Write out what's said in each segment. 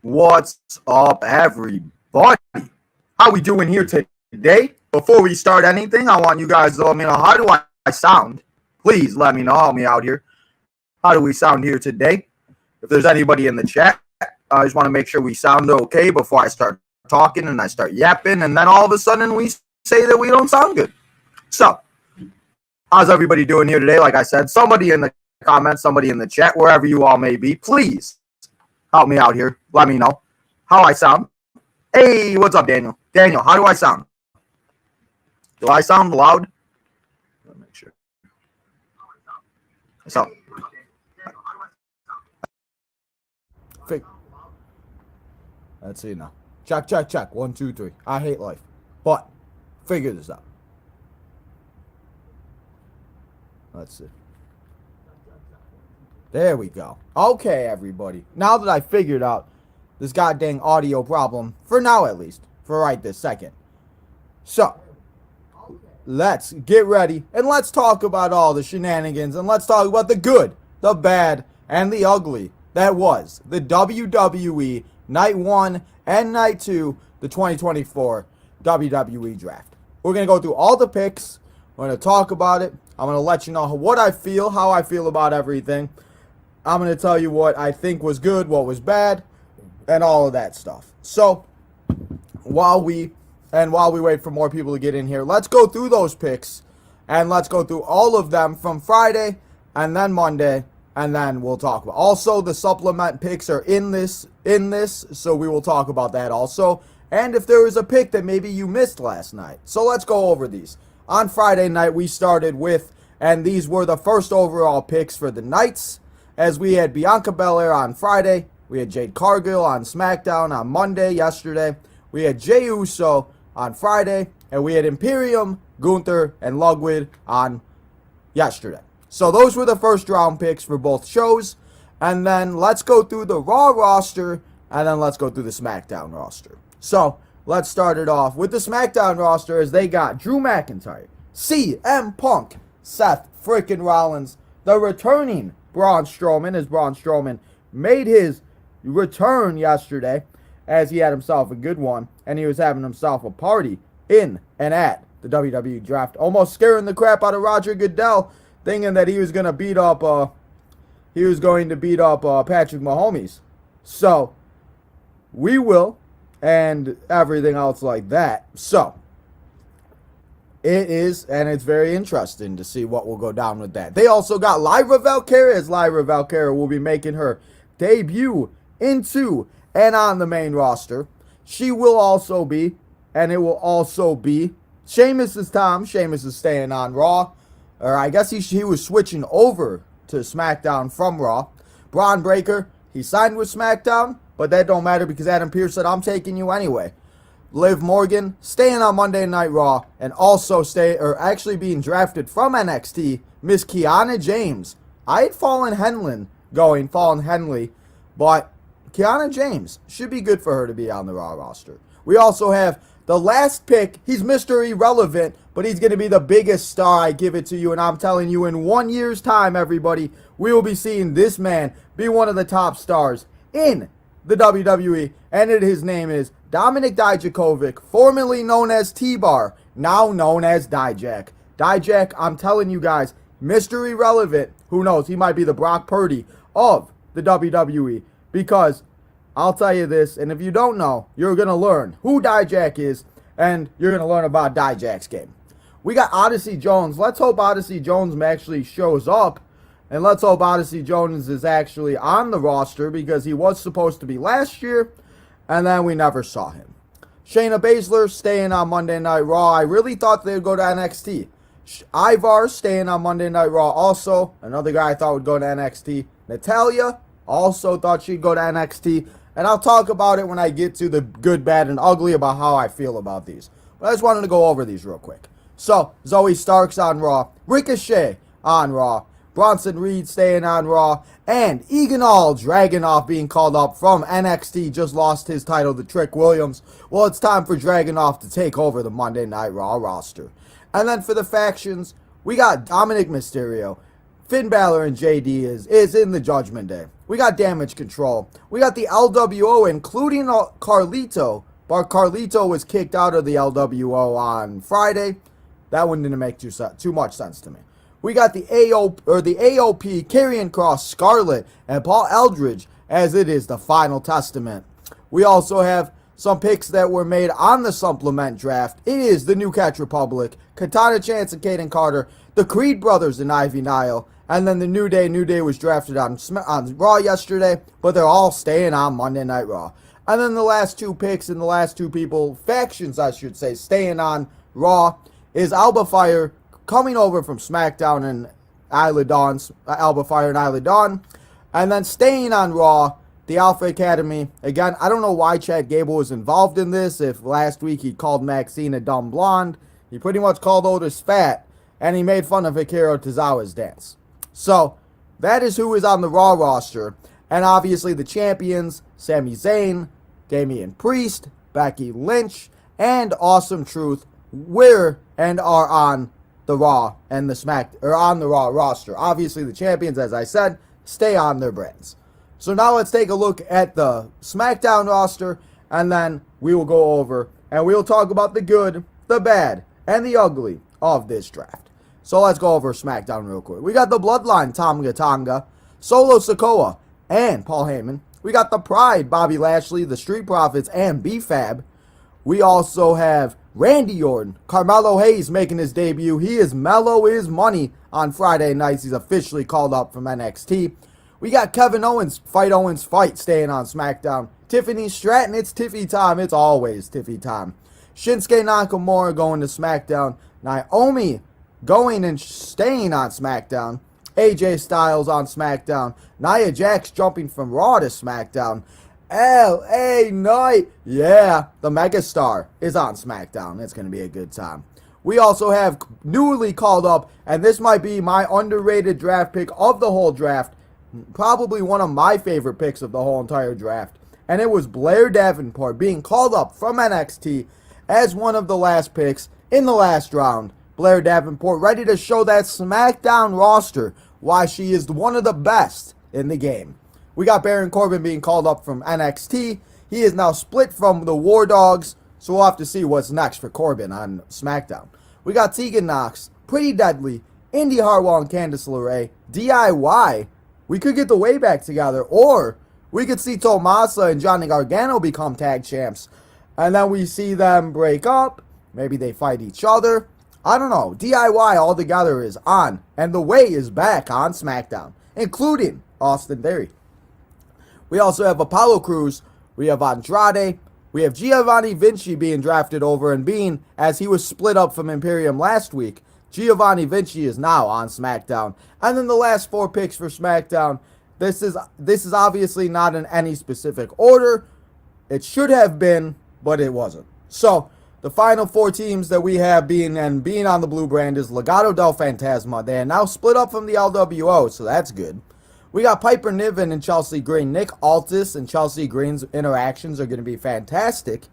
What's up, everybody? How we doing here today? Before we start anything, I want you guys to let me know, how do I sound? Please let me know, help me out here. How do we sound here today? If there's anybody in the chat, I just want to make sure we sound okay before I start talking and I start yapping, and then all of a sudden we say that we don't sound good. So, how's everybody doing here today? Like I said, somebody in the comments, somebody in the chat, wherever you all may be, please help me out here. Let me know how I sound. Hey, what's up, Daniel? Daniel, how do I sound? Do I sound loud? Let me make sure. So, let's see now. Check. 1, 2, 3. I hate life, but figure this out. Let's see. There we go. Okay, everybody. Now that I figured out this goddamn audio problem, for now at least, for right this second. So, let's get ready and let's talk about all the shenanigans and let's talk about the good, the bad, and the ugly that was the WWE Night 1 and Night 2, the 2024 WWE Draft. We're going to go through all the picks. We're going to talk about it. I'm going to let you know what I feel, how I feel about everything. I'm going to tell you what I think was good, what was bad, and all of that stuff. So, while we wait for more people to get in here, let's go through those picks, and let's go through all of them from Friday, and then Monday, and then we'll talk about. Also, the supplement picks are in this, so we will talk about that also. And if there was a pick that maybe you missed last night. So let's go over these. On Friday night, we started with, and these were the first overall picks for the Knights, as we had Bianca Belair on Friday, we had Jade Cargill on SmackDown on Monday, yesterday, we had Jey Uso on Friday, and we had Imperium, Gunther, and Ludwig on yesterday. So those were the first round picks for both shows, and then let's go through the Raw roster, and then let's go through the SmackDown roster. So let's start it off with the SmackDown roster, as they got Drew McIntyre, CM Punk, Seth freaking Rollins, the returning Braun Strowman, as Braun Strowman made his return yesterday, as he had himself a good one, and he was having himself a party in and at the WWE Draft, almost scaring the crap out of Roger Goodell, thinking that he was going to beat up Patrick Mahomes. So, we will, and everything else like that. So, it is, and it's very interesting to see what will go down with that. They also got Lyra Valkyria, as Lyra Valkyria will be making her debut into and on the main roster. She will also be, and it will also be, Sheamus is Tom. Sheamus is staying on Raw. Or I guess he was switching over to SmackDown from Raw. Braun Breaker, he signed with SmackDown, but that don't matter because Adam Pearce said, I'm taking you anyway. Liv Morgan staying on Monday Night Raw, and also actually being drafted from NXT, Miss Kiana James. I had Fallon Henley, but Kiana James should be good for her to be on the Raw roster. We also have the last pick. He's Mr. Irrelevant, but he's going to be the biggest star. I give it to you, and I'm telling you, in 1 year's time, everybody, we will be seeing this man be one of the top stars in the WWE, and his name is Dominik Dijakovic, formerly known as T-Bar, now known as Dijak. Dijak, I'm telling you guys, Mr. Irrelevant, who knows, he might be the Brock Purdy of the WWE, because I'll tell you this, and if you don't know, you're going to learn who Dijak is, and you're going to learn about Dijak's game. We got Odyssey Jones. Let's hope Odyssey Jones actually shows up. And let's hope Odyssey Jones is actually on the roster, because he was supposed to be last year, and then we never saw him. Shayna Baszler staying on Monday Night Raw. I really thought they would go to NXT. Ivar staying on Monday Night Raw also. Another guy I thought would go to NXT. Natalya also thought she'd go to NXT. And I'll talk about it when I get to the good, bad, and ugly about how I feel about these. But I just wanted to go over these real quick. So, Zoe Stark's on Raw. Ricochet on Raw. Bronson Reed staying on Raw, and Eganol Dragunov being called up from NXT, just lost his title to Trick Williams. Well, it's time for Dragunov to take over the Monday Night Raw roster. And then for the factions, we got Dominic Mysterio. Finn Balor and JD is in the Judgment Day. We got Damage Control. We got the LWO, including Carlito. But Carlito was kicked out of the LWO on Friday. That one didn't make too much sense to me. We got the AOP, Karrion Kross, Scarlett, and Paul Eldridge, as it is the final testament. We also have some picks that were made on the supplement draft. It is the New Catch Republic, Katana Chance and Kaden Carter, the Creed brothers and Ivy Nile, and then the New Day. New Day was drafted on Raw yesterday, but they're all staying on Monday Night Raw. And then the last two picks and the last two people, factions I should say, staying on Raw is Alba Fire coming over from SmackDown and Isla Dawn, Alba Fire and Isla Dawn. And then staying on Raw, the Alpha Academy. Again, I don't know why Chad Gable was involved in this. If last week he called Maxine a dumb blonde, he pretty much called Otis fat, and he made fun of Akira Tozawa's dance. So, that is who is on the Raw roster. And obviously the champions, Sami Zayn, Damian Priest, Becky Lynch, and Awesome Truth are on the Raw and on the Raw roster. Obviously the champions, as I said, stay on their brands. So now let's take a look at the SmackDown roster, and then we will go over and we will talk about the good, the bad, and the ugly of this draft. So let's go over SmackDown real quick. We got the Bloodline, Tonga Tonga, Solo Sikoa, and Paul Heyman. We got the Pride, Bobby Lashley, the Street Profits, and B-Fab. We also have Randy Orton, Carmelo Hayes making his debut. He is mellow as money on Friday nights. He's officially called up from NXT. We got Kevin Owens, Fight, staying on SmackDown. Tiffany Stratton, it's Tiffy time. It's always Tiffy time. Shinsuke Nakamura going to SmackDown. Naomi going and staying on SmackDown. AJ Styles on SmackDown. Nia Jax jumping from Raw to SmackDown. LA Knight, yeah, the megastar is on SmackDown. It's going to be a good time. We also have newly called up, and this might be my underrated draft pick of the whole draft. Probably one of my favorite picks of the whole entire draft. And it was Blair Davenport being called up from NXT as one of the last picks in the last round. Blair Davenport ready to show that SmackDown roster why she is one of the best in the game. We got Baron Corbin being called up from NXT. He is now split from the War Dogs, so we'll have to see what's next for Corbin on SmackDown. We got Tegan Nox, Pretty Deadly, Indy Hartwell and Candice LeRae, DIY. We could get the way back together, or we could see Tommaso and Johnny Gargano become tag champs, and then we see them break up. Maybe they fight each other. I don't know. DIY altogether is on, and the way is back on SmackDown, including Austin Theory. We also have Apollo Crews. We have Andrade. We have Giovanni Vinci being drafted over, and being, as he was split up from Imperium last week, Giovanni Vinci is now on SmackDown. And then the last four picks for SmackDown. This is obviously not in any specific order. It should have been, but it wasn't. So, the final four teams that we have being on the blue brand is Legado del Fantasma. They are now split up from the LWO, so that's good. We got Piper Niven and Chelsea Green. Nick Aldis and Chelsea Green's interactions are going to be fantastic.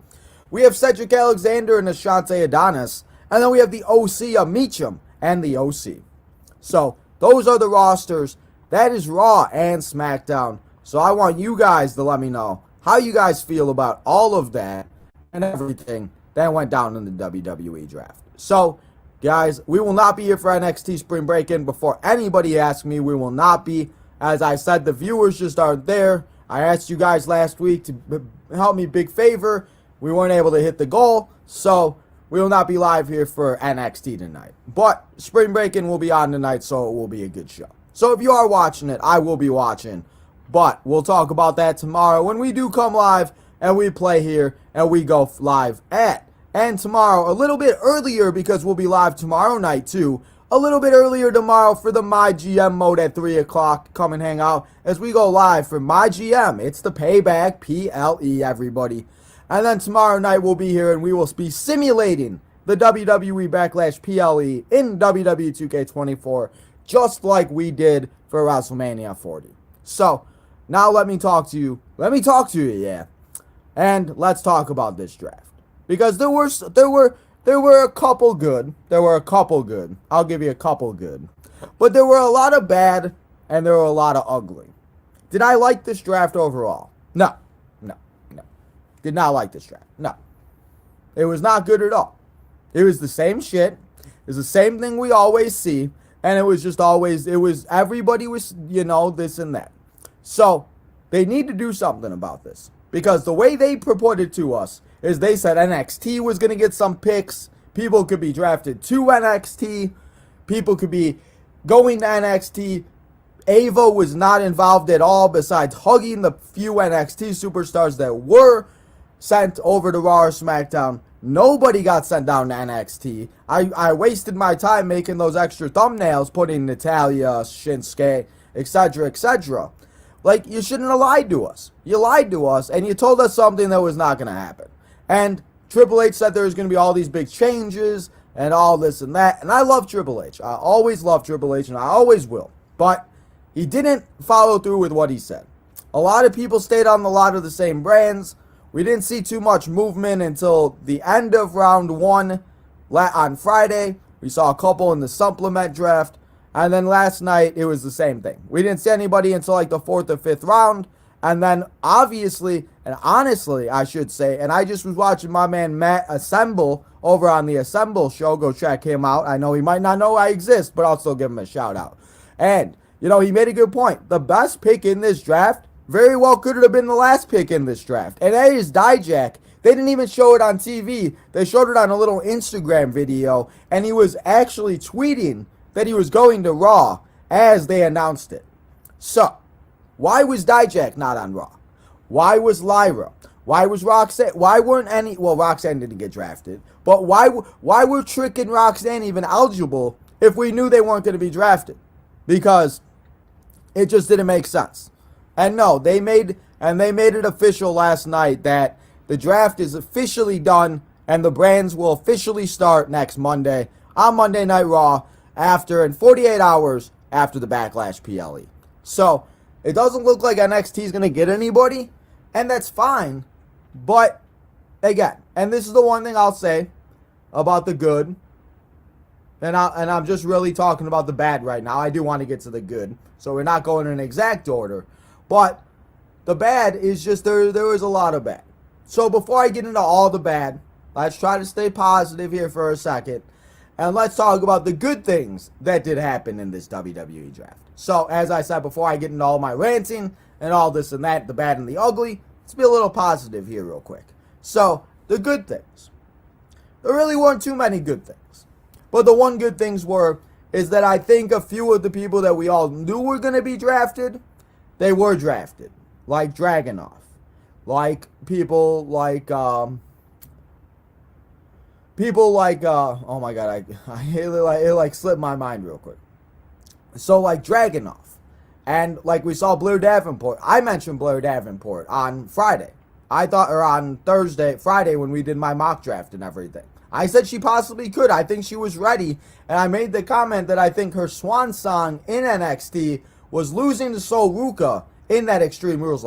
We have Cedric Alexander and Ashante Adonis. And then we have the OC of Meacham and the OC. So, those are the rosters. That is Raw and SmackDown. So, I want you guys to let me know how you guys feel about all of that and everything that went down in the WWE draft. So, guys, we will not be here for NXT Spring Break-In. Before anybody asks me, we will not be. As I said, the viewers just aren't there. I asked you guys last week to help me, big favor. We weren't able to hit the goal, so we will not be live here for NXT tonight. But Spring Break-In will be on tonight, so it will be a good show. So if you are watching it, I will be watching. But we'll talk about that tomorrow when we do come live and we play here and we go live at. And tomorrow, a little bit earlier, because we'll be live tomorrow night too. A little bit earlier tomorrow for the My GM mode at 3 o'clock. Come and hang out as we go live for My GM. It's the Payback, PLE, everybody. And then tomorrow night we'll be here and we will be simulating the WWE Backlash PLE in WWE 2K24 just like we did for WrestleMania 40. So, now let me talk to you. Yeah. And let's talk about this draft. Because there were a couple good. I'll give you a couple good. But there were a lot of bad and there were a lot of ugly. Did I like this draft overall? No. Did not like this draft. No. It was not good at all. It was the same shit. It was the same thing we always see. And it was just always, everybody was, this and that. So, they need to do something about this. Because the way they purported to us is they said NXT was going to get some picks. People could be drafted to NXT. People could be going to NXT. Ava was not involved at all besides hugging the few NXT superstars that were sent over to Raw or SmackDown. Nobody got sent down to NXT. I wasted my time making those extra thumbnails, putting Natalya, Shinsuke, etc., etc. Like, you shouldn't have lied to us. You lied to us, and you told us something that was not going to happen. And Triple H said there was going to be all these big changes and all this and that. And I love Triple H. I always love Triple H, and I always will. But he didn't follow through with what he said. A lot of people stayed on a lot of the same brands. We didn't see too much movement until the end of round 1 on Friday. We saw a couple in the supplement draft. And then last night, it was the same thing. We didn't see anybody until like the 4th or 5th round. And then obviously, and honestly, I should say, and I just was watching my man Matt Assemble over on the Assemble show. Go check him out. I know he might not know I exist, but I'll still give him a shout out. And, he made a good point. The best pick in this draft very well could have been the last pick in this draft. And that is Dijak. They didn't even show it on TV. They showed it on a little Instagram video. And he was actually tweeting that he was going to Raw as they announced it. So, why was Dijak not on Raw? Why was Lyra? Why was Roxanne? Why weren't any... Well, Roxanne didn't get drafted. But why were Trick and Roxanne even eligible if we knew they weren't going to be drafted? Because it just didn't make sense. And no, they made it official last night that the draft is officially done and the brands will officially start next Monday on Monday Night Raw in 48 hours after the Backlash PLE. So, it doesn't look like NXT is going to get anybody, and that's fine. But, again, and this is the one thing I'll say about the good, and I'm just really talking about the bad right now. I do want to get to the good, so we're not going in an exact order. But the bad is just there is a lot of bad. So before I get into all the bad, let's try to stay positive here for a second. And let's talk about the good things that did happen in this WWE draft. So, as I said before, I get into all my ranting and all this and that, the bad and the ugly. Let's be a little positive here real quick. So, the good things. There really weren't too many good things. But the one good things is that I think a few of the people that we all knew were going to be drafted, they were drafted. Like Dragunov. Like people like oh my god, it slipped my mind real quick. So like Dragunov. And like we saw Blair Davenport. I mentioned Blair Davenport on Friday. Or on Friday when we did my mock draft and everything. I said she possibly could. I think she was ready. And I made the comment that I think her swan song in NXT was losing to Sol Ruca in that Extreme Rules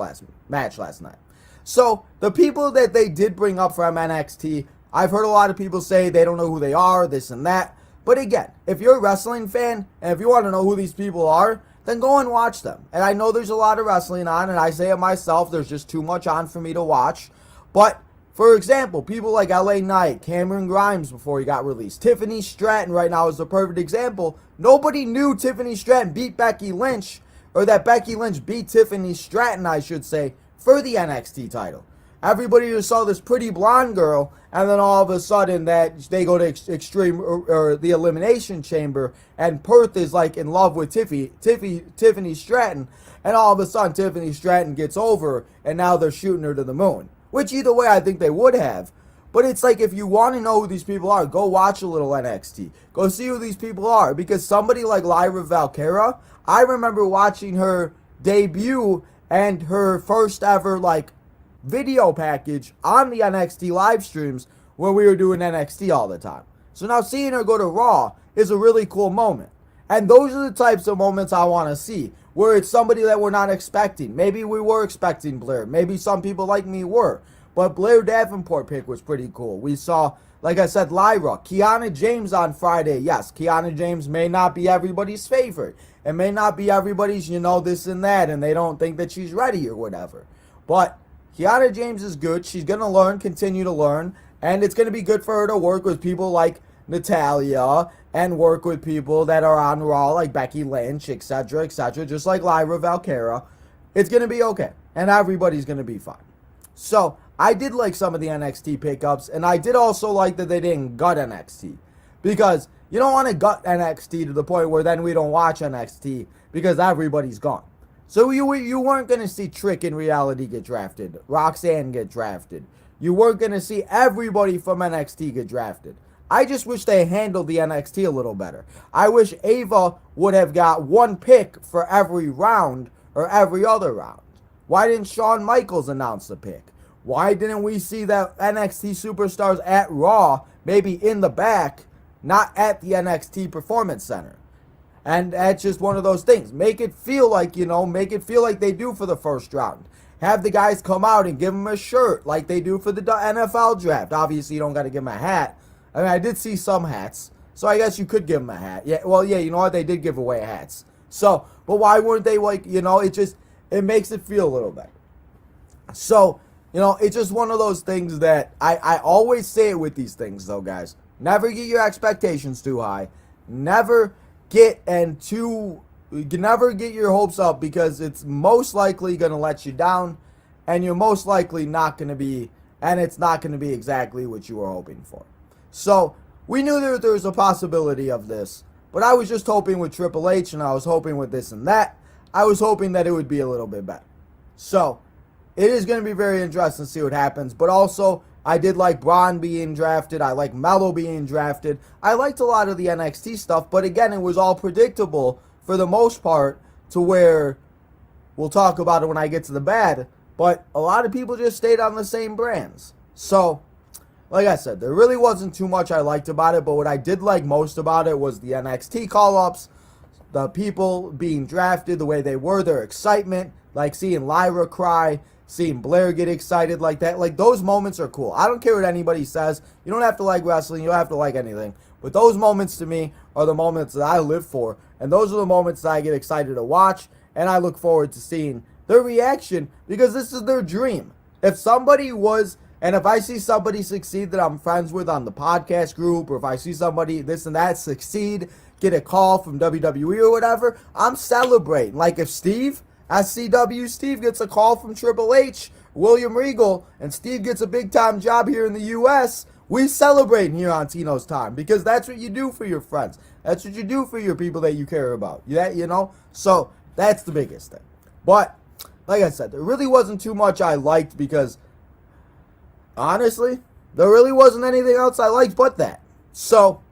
match last night. So, the people that they did bring up from NXT, I've heard a lot of people say they don't know who they are, this and that. But again, if you're a wrestling fan, and if you want to know who these people are, then go and watch them. And I know there's a lot of wrestling on, and I say it myself, there's just too much on for me to watch. But, for example, people like LA Knight, Cameron Grimes before he got released, Tiffany Stratton right now is the perfect example. Nobody knew Tiffany Stratton beat Becky Lynch, or that Becky Lynch beat Tiffany Stratton, I should say, for the NXT title. Everybody just saw this pretty blonde girl, and then all of a sudden that they go to Extreme or the Elimination Chamber, and Perth is like in love with Tiffany Stratton, and all of a sudden Tiffany Stratton gets over, and now they're shooting her to the moon. Which either way I think they would have. But it's like if you want to know who these people are, go watch a little NXT. Go see who these people are. Because somebody like Lyra Valkyra, I remember watching her debut and her first ever video package on the NXT live streams when we were doing NXT all the time. So now seeing her go to Raw is a really cool moment. And those are the types of moments I want to see, where it's somebody that we're not expecting. Maybe we were expecting Blair. Maybe some people like me were. But Blair Davenport pick was pretty cool. We saw, like I said, Lyra. Kiana James on Friday. Yes, Kiana James may not be everybody's favorite. It may not be everybody's, this and that, and they don't think that she's ready or whatever. But Kiana James is good. She's going to learn, continue to learn. And it's going to be good for her to work with people like Natalya and work with people that are on Raw like Becky Lynch, etc., etc., just like Lyra Valkyria. It's going to be okay. And everybody's going to be fine. So, I did like some of the NXT pickups, and I did also like that they didn't gut NXT. Because you don't want to gut NXT to the point where then we don't watch NXT because everybody's gone. So you weren't going to see Trick in reality get drafted, Roxanne get drafted. You weren't going to see everybody from NXT get drafted. I just wish they handled the NXT a little better. I wish Ava would have got one pick for every round or every other round. Why didn't Shawn Michaels announce the pick? Why didn't we see that NXT superstars at Raw, maybe in the back, not at the NXT Performance Center? And that's just one of those things. Make it feel like, make it feel like they do for the first round. Have the guys come out and give them a shirt like they do for the NFL draft. Obviously, you don't got to give them a hat. I mean, I did see some hats, so I guess you could give them a hat. Yeah, well, yeah, you know what? They did give away hats. So, but why weren't they it makes it feel a little better. So, it's just one of those things that I always say it with these things, though, guys. Never get your expectations too high. Never get your hopes up, because it's most likely going to let you down, and you're most likely not going to be, and it's not going to be exactly what you were hoping for. So, we knew that there was a possibility of this, but I was just hoping with Triple H, and I was hoping with this and that, I was hoping that it would be a little bit better. So, it is going to be very interesting to see what happens, but also, I did like Braun being drafted. I like Melo being drafted. I liked a lot of the NXT stuff, but again, it was all predictable for the most part, to where we'll talk about it when I get to the bad, but a lot of people just stayed on the same brands. So, like I said, there really wasn't too much I liked about it, but what I did like most about it was the NXT call-ups, the people being drafted, the way they were, their excitement, like seeing Lyra cry, seeing Blair get excited like that. Like, those moments are cool. I don't care what anybody says. You don't have to like wrestling. You don't have to like anything. But those moments to me are the moments that I live for. And those are the moments that I get excited to watch. And I look forward to seeing their reaction, because this is their dream. If somebody was, and if I see somebody succeed that I'm friends with on the podcast group, or if I see somebody this and that succeed, get a call from WWE or whatever, I'm celebrating. Like if Steve, SCW Steve, gets a call from Triple H, William Regal, and Steve gets a big time job here in the U.S., we celebrate here on Tino's Time, because that's what you do for your friends. That's what you do for your people that you care about. So that's the biggest thing. But like I said, there really wasn't too much I liked, because honestly, there really wasn't anything else I liked but that. So,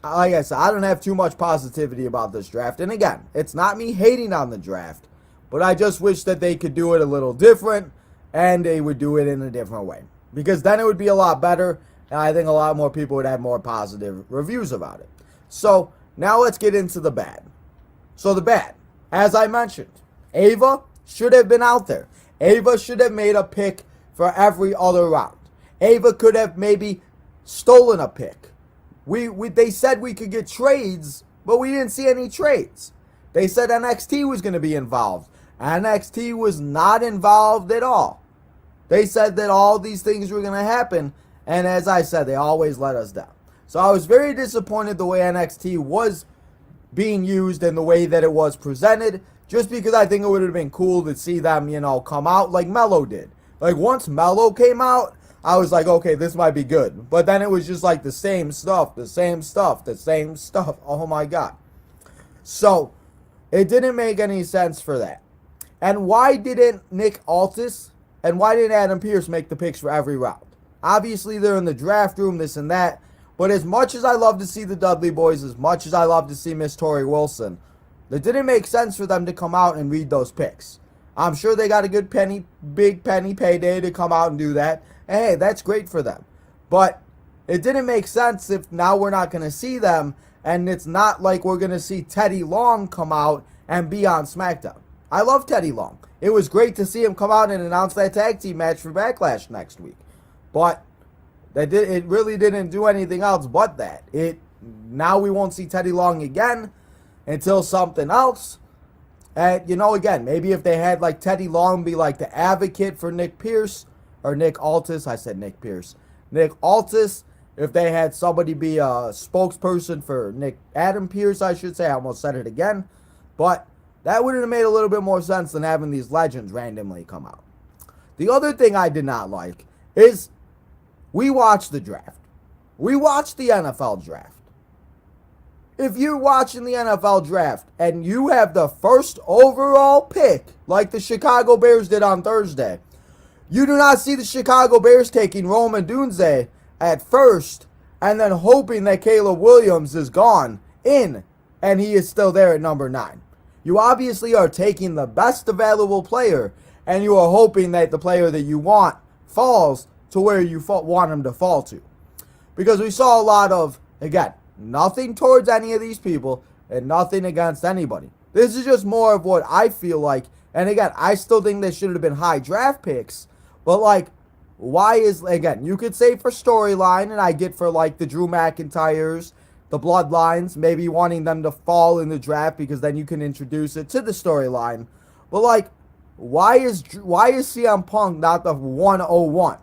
like I said, I don't have too much positivity about this draft. And again, it's not me hating on the draft, but I just wish that they could do it a little different, and they would do it in a different way, because then it would be a lot better, and I think a lot more people would have more positive reviews about it. So, now let's get into the bad. So, the bad, as I mentioned, Ava should have been out there. Ava should have made a pick for every other round. Ava could have maybe stolen a pick. They said we could get trades, but we didn't see any trades. They said NXT was going to be involved. NXT was not involved at all. They said that all these things were going to happen, and as I said, they always let us down. So I was very disappointed the way NXT was being used and the way that it was presented, just because I think it would have been cool to see them, come out like Melo did. Like, once Melo came out, I was like, okay, this might be good. But then it was just like the same stuff, the same stuff, the same stuff. Oh my God. So, it didn't make any sense for that. And why didn't Nick Aldis and why didn't Adam Pearce make the picks for every round? Obviously, they're in the draft room, this and that. But as much as I love to see the Dudley Boys, as much as I love to see Miss Tori Wilson, it didn't make sense for them to come out and read those picks. I'm sure they got a good big penny payday to come out and do that. And hey, that's great for them. But it didn't make sense if now we're not going to see them, And it's not like we're going to see Teddy Long come out and be on SmackDown. I love Teddy Long. It was great to see him come out and announce that tag team match for Backlash next week. But it really didn't do anything else but that. Now we won't see Teddy Long again until something else. And, again, maybe if they had, like, Teddy Long be, like, the advocate for Nick Pierce, or Nick Aldis, I said Nick Pierce. Nick Aldis, if they had somebody be a spokesperson for Adam Pierce, I should say. I almost said it again. But that would have made a little bit more sense than having these legends randomly come out. The other thing I did not like is we watched the draft. We watched the NFL draft. If you're watching the NFL draft and you have the first overall pick, like the Chicago Bears did on Thursday, you do not see the Chicago Bears taking Rome Odunze at first and then hoping that Caleb Williams is gone and he is still there at number 9. You obviously are taking the best available player and you are hoping that the player that you want falls to where you want him to fall to. Because we saw a lot of, again, nothing towards any of these people and nothing against anybody. This is just more of what I feel like. And again, I still think they should have been high draft picks. But like, why is, again, you could say for storyline, and I get for like the Drew McIntyres, the Bloodlines, maybe wanting them to fall in the draft because then you can introduce it to the storyline. But like, why is CM Punk not the 101?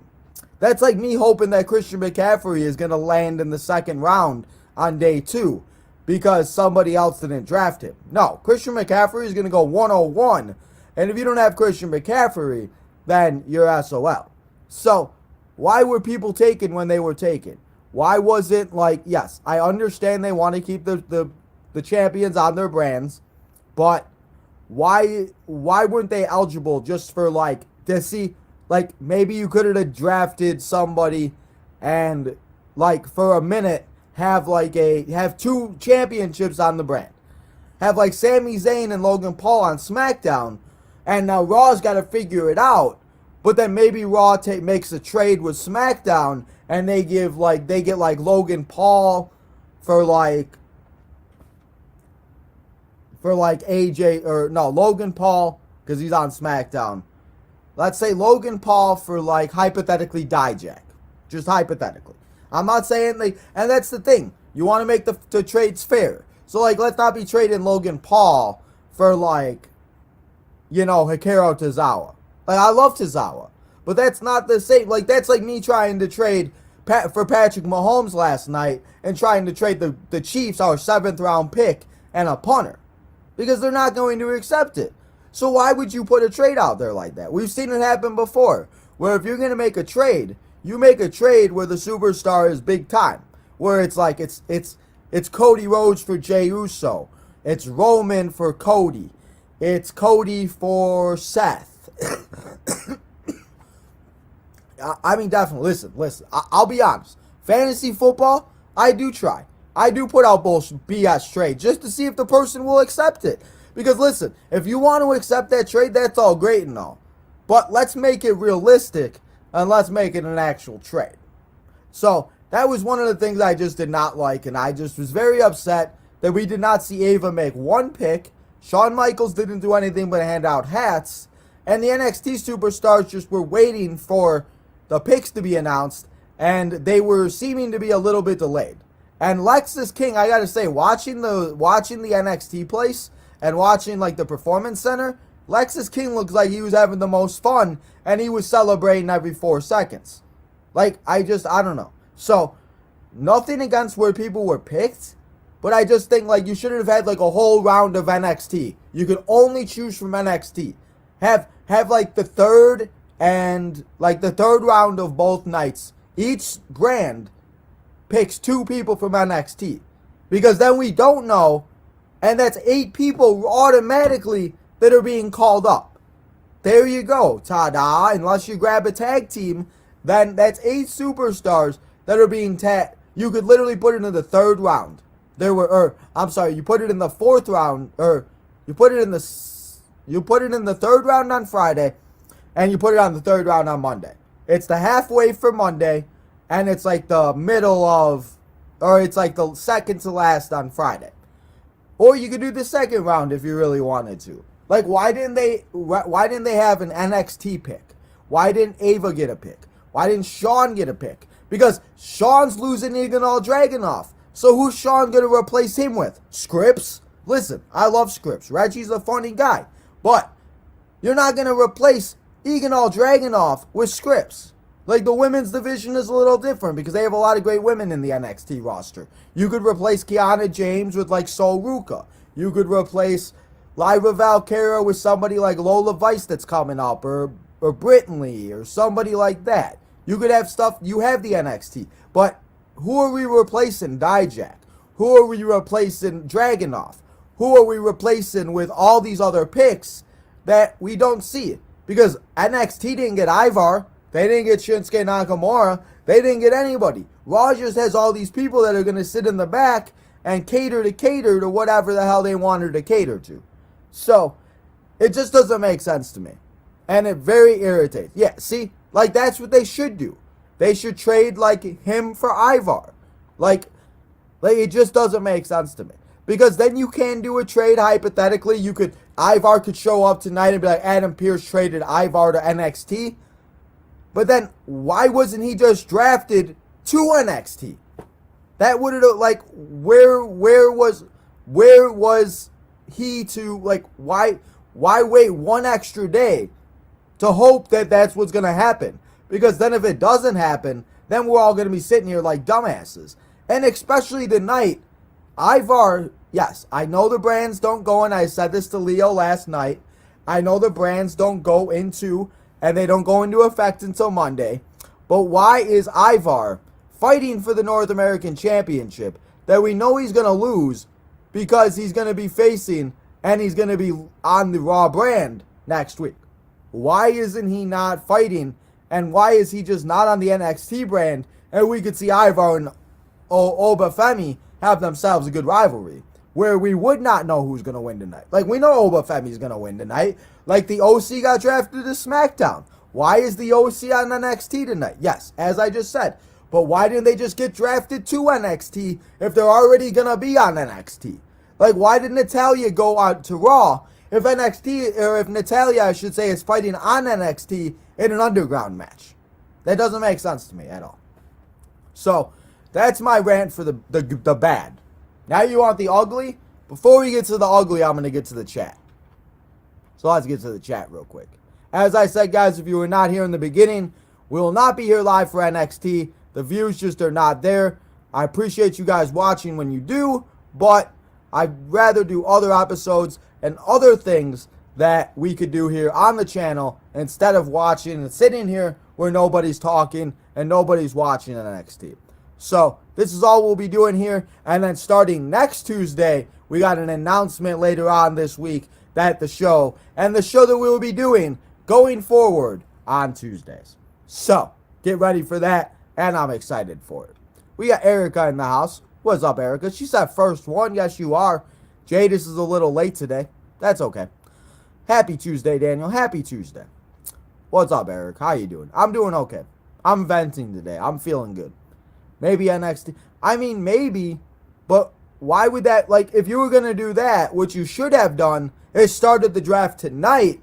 That's like me hoping that Christian McCaffrey is going to land in the second round on day 2 because somebody else didn't draft him. No, Christian McCaffrey is going to go 101. And if you don't have Christian McCaffrey, then you're SOL. So, why were people taken when they were taken? Why was it like, yes, I understand they want to keep the champions on their brands, but why weren't they eligible just for like, to see, like maybe you could have drafted somebody and like for a minute have 2 championships on the brand. Have like Sami Zayn and Logan Paul on SmackDown, and now Raw's got to figure it out. But then maybe Raw makes a trade with SmackDown, and they get Logan Paul for AJ, or no, Logan Paul because he's on SmackDown. Let's say Logan Paul for like hypothetically Dijak, just hypothetically. I'm not saying and that's the thing. You want to make the trades fair. So like, let's not be trading Logan Paul for like, Hikaru Tozawa. Like, I love Tozawa, but that's not the same. Like, that's like me trying to trade for Patrick Mahomes last night and trying to trade the Chiefs, our 7th round pick, and a punter, because they're not going to accept it. So why would you put a trade out there like that? We've seen it happen before, where if you're going to make a trade, you make a trade where the superstar is big time, where it's like it's Cody Rhodes for Jey Uso, it's Roman for Cody, it's Cody for Seth. I mean, definitely, listen, I'll be honest. Fantasy football, I do try. I do put out bullshit BS trade just to see if the person will accept it. Because listen, if you want to accept that trade, that's all great and all. But let's make it realistic and let's make it an actual trade. So that was one of the things I just did not like, and I just was very upset that we did not see Ava make one pick. Shawn Michaels didn't do anything but hand out hats, and the NXT superstars just were waiting for the picks to be announced, and they were seeming to be a little bit delayed. And Lexis King, I gotta say, watching the NXT place and watching like the Performance Center, Lexis King looks like he was having the most fun, and he was celebrating every 4 seconds. Like, I don't know. So, nothing against where people were picked, but I just think like you should have had like a whole round of NXT. You could only choose from NXT. Have like the third round of both nights. Each brand picks 2 people from NXT, because then we don't know, and that's 8 people automatically that are being called up. There you go, ta-da! Unless you grab a tag team, then that's 8 superstars that are being tagged. You could literally put it in the 3rd round. You put it in the 4th round, or you put it in the 3rd round on Friday, and you put it on the 3rd round on Monday. It's the halfway for Monday, and it's like the middle of or it's like the second to last on Friday. Or you could do the second round if you really wanted to. Like, why didn't they have an NXT pick? Why didn't Ava get a pick? Why didn't Shawn get a pick? Because Shawn's losing Ilya Dragunov. So who's Shawn going to replace him with? Scripps? Listen, I love Scripps. Reggie's a funny guy. But you're not going to replace Ilya Dragunov with Scripps. Like, the women's division is a little different because they have a lot of great women in the NXT roster. You could replace Kiana James with, like, Sol Ruka. You could replace Lyra Valkyria with somebody like Lola Vice that's coming up, or Britain Lee, or somebody like that. You could have stuff, you have the NXT. But who are we replacing Dijak? Who are we replacing Dragunov? Who are we replacing with all these other picks that we don't see? Because NXT didn't get Ivar. They didn't get Shinsuke Nakamura. They didn't get anybody. Raw just has all these people that are going to sit in the back and cater to whatever the hell they wanted to cater to. So, it just doesn't make sense to me. And it very irritates. Yeah, see? Like, that's what they should do. They should trade, like, him for Ivar. Like, it just doesn't make sense to me. Because then you can do a trade, hypothetically. Ivar could show up tonight and be like, Adam Pearce traded Ivar to NXT. But then, why wasn't he just drafted to NXT? That would have, like, where was he to, like, why wait one extra day to hope that that's what's going to happen? Because then if it doesn't happen, then we're all going to be sitting here like dumbasses. And especially tonight, Ivar, yes, I know the brands don't go, and I said this to Leo last night, I know the brands don't go into, and they don't go into effect until Monday. But why is Ivar fighting for the North American Championship that we know he's going to lose because he's going to be facing and he's going to be on the Raw brand next week? Why isn't he not fighting, and why is he just not on the NXT brand, and we could see Ivar and Obafemi have themselves a good rivalry where we would not know who's going to win tonight? Like, we know Obafemi's going to win tonight. Like, the OC got drafted to SmackDown. Why is the OC on NXT tonight? Yes, as I just said. But why didn't they just get drafted to NXT if they're already going to be on NXT? Like, why did Natalya go out to Raw if Natalya, I should say, is fighting on NXT in an underground match? That doesn't make sense to me at all. So, that's my rant for the bad. Now you want the ugly? Before we get to the ugly, I'm going to get to the chat. So let's get to the chat real quick. As I said, guys, if you were not here in the beginning, we will not be here live for NXT. The views just are not there. I appreciate you guys watching when you do, but I'd rather do other episodes and other things that we could do here on the channel instead of watching and sitting here where nobody's talking and nobody's watching NXT. So this is all we'll be doing here. And then starting next Tuesday, we got an announcement later on this week that the show that we will be doing going forward on Tuesdays. So get ready for that, and I'm excited for it. We got Erica in the house. What's up, Erica? She said first one. Yes, you are. Jadis is a little late today. That's okay. Happy Tuesday, Daniel. Happy Tuesday. What's up, Eric? How you doing? I'm doing okay. I'm venting today. I'm feeling good. Maybe NXT. I mean, maybe, but why would that, like, if you were going to do that, what you should have done is started the draft tonight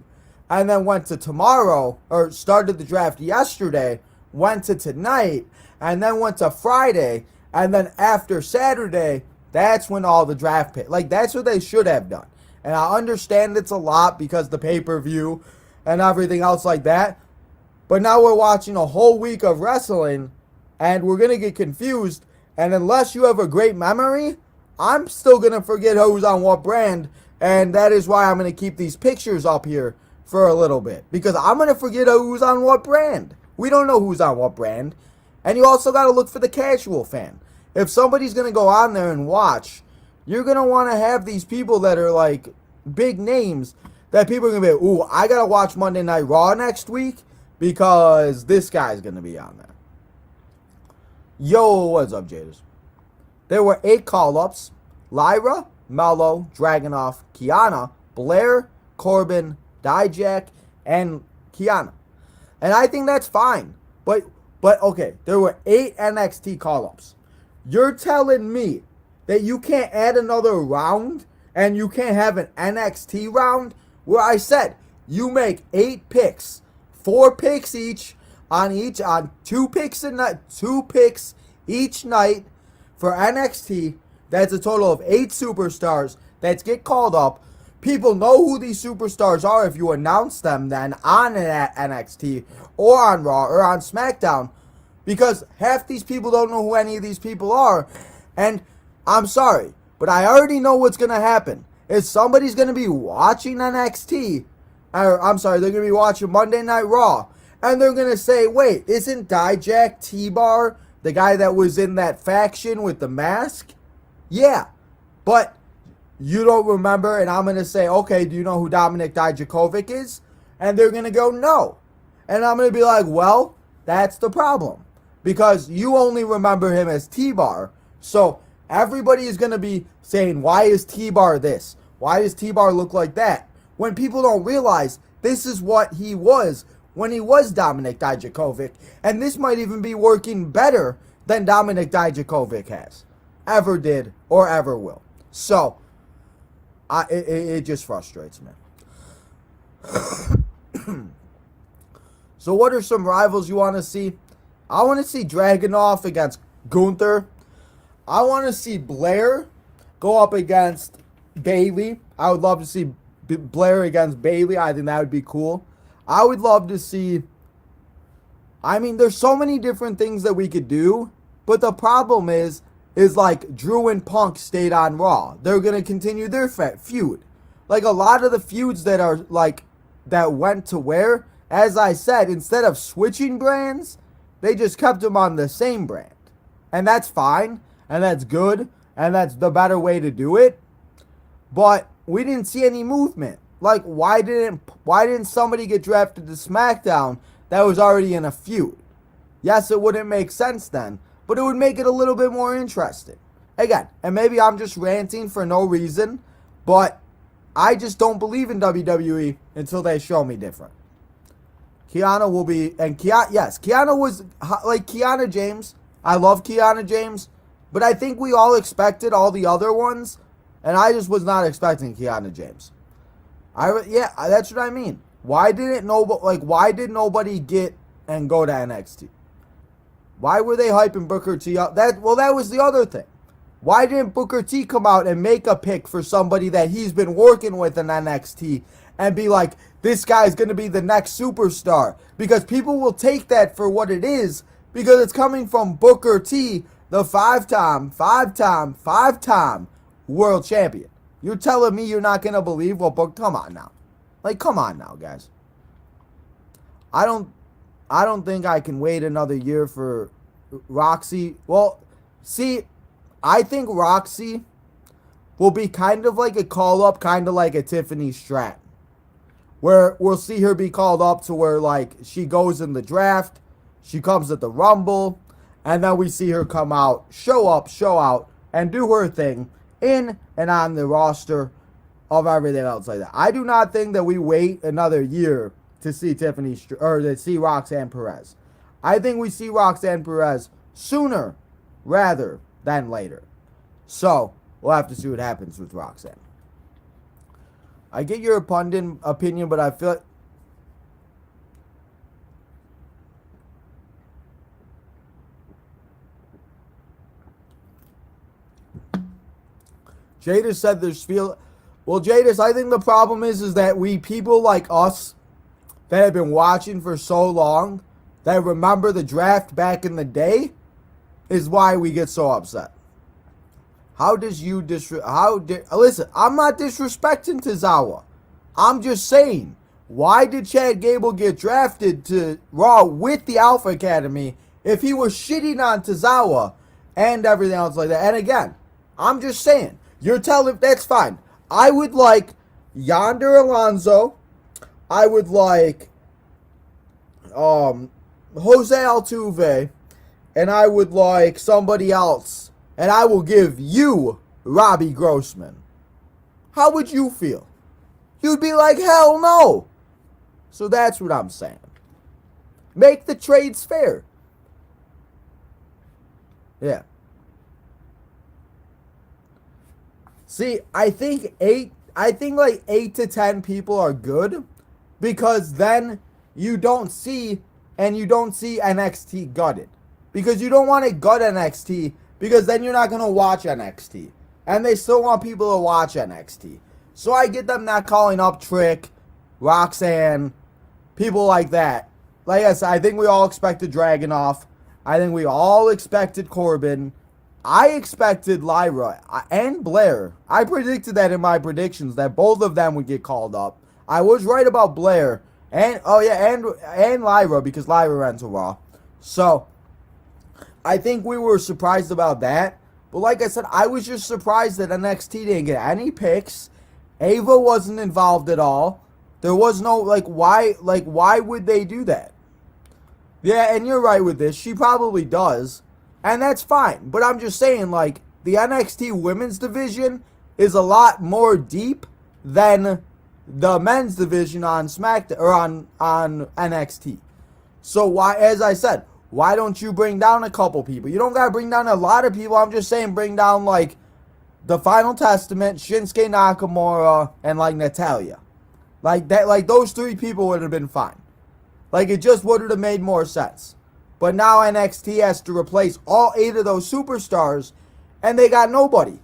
and then went to tomorrow, or started the draft yesterday, went to tonight, and then went to Friday, and then after Saturday, that's when all the draft pick. Like, that's what they should have done. And I understand it's a lot because the pay-per-view and everything else like that. But now we're watching a whole week of wrestling, and we're going to get confused. And unless you have a great memory, I'm still going to forget who's on what brand. And that is why I'm going to keep these pictures up here for a little bit. Because I'm going to forget who's on what brand. We don't know who's on what brand. And you also got to look for the casual fan. If somebody's going to go on there and watch, you're going to want to have these people that are like big names that people are going to be like, ooh, I got to watch Monday Night Raw next week because this guy's going to be on there. Yo, what's up, Jadis? There were 8 call-ups. Lyra, Mello, Dragunov, Kiana, Blair, Corbin, Dijak, and Kiana. And I think that's fine. But okay, there were 8 NXT call-ups. You're telling me that you can't add another round and you can't have an NXT round where I said you make 8 picks, 4 picks on 2 picks a night, 2 picks each night for NXT. That's a total of 8 superstars that get called up. People know who these superstars are if you announce them then on NXT or on Raw or on SmackDown, because half these people don't know who any of these people are. And I'm sorry, but I already know what's going to happen. Is somebody's going to be watching NXT, or I'm sorry, they're going to be watching Monday Night Raw, and they're going to say, wait, isn't Dijak T-Bar the guy that was in that faction with the mask? Yeah, but you don't remember, and I'm going to say, okay, do you know who Dominik Dijakovic is? And they're going to go, no. And I'm going to be like, well, that's the problem, because you only remember him as T-Bar. So everybody is going to be saying, why is T-Bar this? Why does T-Bar look like that? When people don't realize this is what he was when he was Dominik Dijakovic. And this might even be working better than Dominik Dijakovic ever did or ever will. So it just frustrates me. So what are some rivals you want to see? I want to see Dragunov against Gunther. I want to see Blair go up against Bayley. I would love to see Blair against Bayley. I think that would be cool. I would love to see... I mean, there's so many different things that we could do, but the problem is like Drew and Punk stayed on Raw. They're going to continue their feud. Like a lot of the feuds that are like, that went to where, as I said, instead of switching brands, they just kept them on the same brand. And that's fine, and that's good, and that's the better way to do it. But we didn't see any movement. Like, why didn't somebody get drafted to SmackDown that was already in a feud? Yes, it wouldn't make sense then, but it would make it a little bit more interesting. Again, and maybe I'm just ranting for no reason, but I just don't believe in WWE until they show me different. Kiana will be, and Kiana was, like Kiana James, I love Kiana James, but I think we all expected all the other ones, and I just was not expecting Kiana James. That's what I mean. Why did nobody get and go to NXT? Why were they hyping Booker T up? That was the other thing. Why didn't Booker T come out and make a pick for somebody that he's been working with in NXT and be like, this guy's going to be the next superstar? Because people will take that for what it is, because it's coming from Booker T, the five-time world champion. You're telling me you're not going to believe what Book? Come on now. Like, come on now, guys. I don't think I can wait another year for Roxy. Well, see, I think Roxy will be kind of like a call-up, kind of like a Tiffany Stratton, where we'll see her be called up to where, like, she goes in the draft, she comes at the Rumble, and then we see her come out, show up, show out, and do her thing in and on the roster of everything else like that. I do not think that we wait another year to see to see Roxanne Perez. I think we see Roxanne Perez sooner rather than later. So, we'll have to see what happens with Roxanne. I get your pundit opinion, but I feel... Jadis said there's feel... Well, Jadis, I think the problem is that we people like us that have been watching for so long, that remember the draft back in the day, is why we get so upset. Listen, I'm not disrespecting Tozawa. I'm just saying, why did Chad Gable get drafted to Raw with the Alpha Academy if he was shitting on Tozawa and everything else like that? And again, I'm just saying, you're telling, that's fine. I would like Yonder Alonso. I would like Jose Altuve. And I would like somebody else. And I will give you Robbie Grossman. How would you feel? You'd be like, hell no. So that's what I'm saying. Make the trades fair. Yeah. See, I think like 8 to 10 people are good because then you don't see NXT gutted. Because you don't want to gut NXT because then you're not going to watch NXT. And they still want people to watch NXT. So I get them not calling up Trick, Roxanne, people like that. Like I said, I think we all expected Dragunov. I think we all expected Corbin. I expected Lyra and Blair. I predicted that in my predictions that both of them would get called up. I was right about Blair and and Lyra because Lyra ran to Raw. So I think we were surprised about that. But like I said, I was just surprised that NXT didn't get any picks. Ava wasn't involved at all. There was no why would they do that? Yeah, and you're right with this. She probably does. And that's fine. But I'm just saying, like, the NXT women's division is a lot more deep than the men's division on SmackDown or on NXT. So why, as I said, why don't you bring down a couple people? You don't gotta bring down a lot of people. I'm just saying bring down like the Final Testament, Shinsuke Nakamura, and like Natalya. Like that, like those 3 people would have been fine. Like it just would have made more sense. But now NXT has to replace all 8 of those superstars, and they got nobody.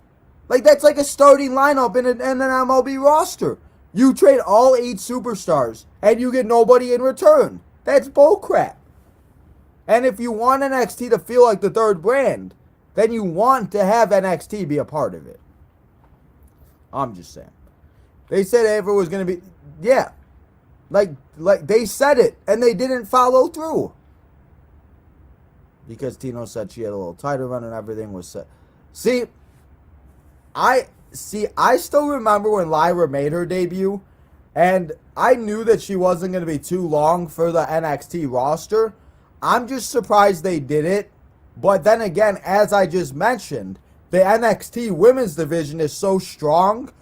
Like, that's like a starting lineup in an MLB roster. You trade all 8 superstars, and you get nobody in return. That's bullcrap. And if you want NXT to feel like the third brand, then you want to have NXT be a part of it. I'm just saying. They said Ava was going to be... Yeah. Like they said it, and they didn't follow through. Because Tino said she had a little title run and everything was set. I still remember when Lyra made her debut, and I knew that she wasn't going to be too long for the NXT roster. I'm just surprised they did it. But then again, as I just mentioned, the NXT women's division is so strong.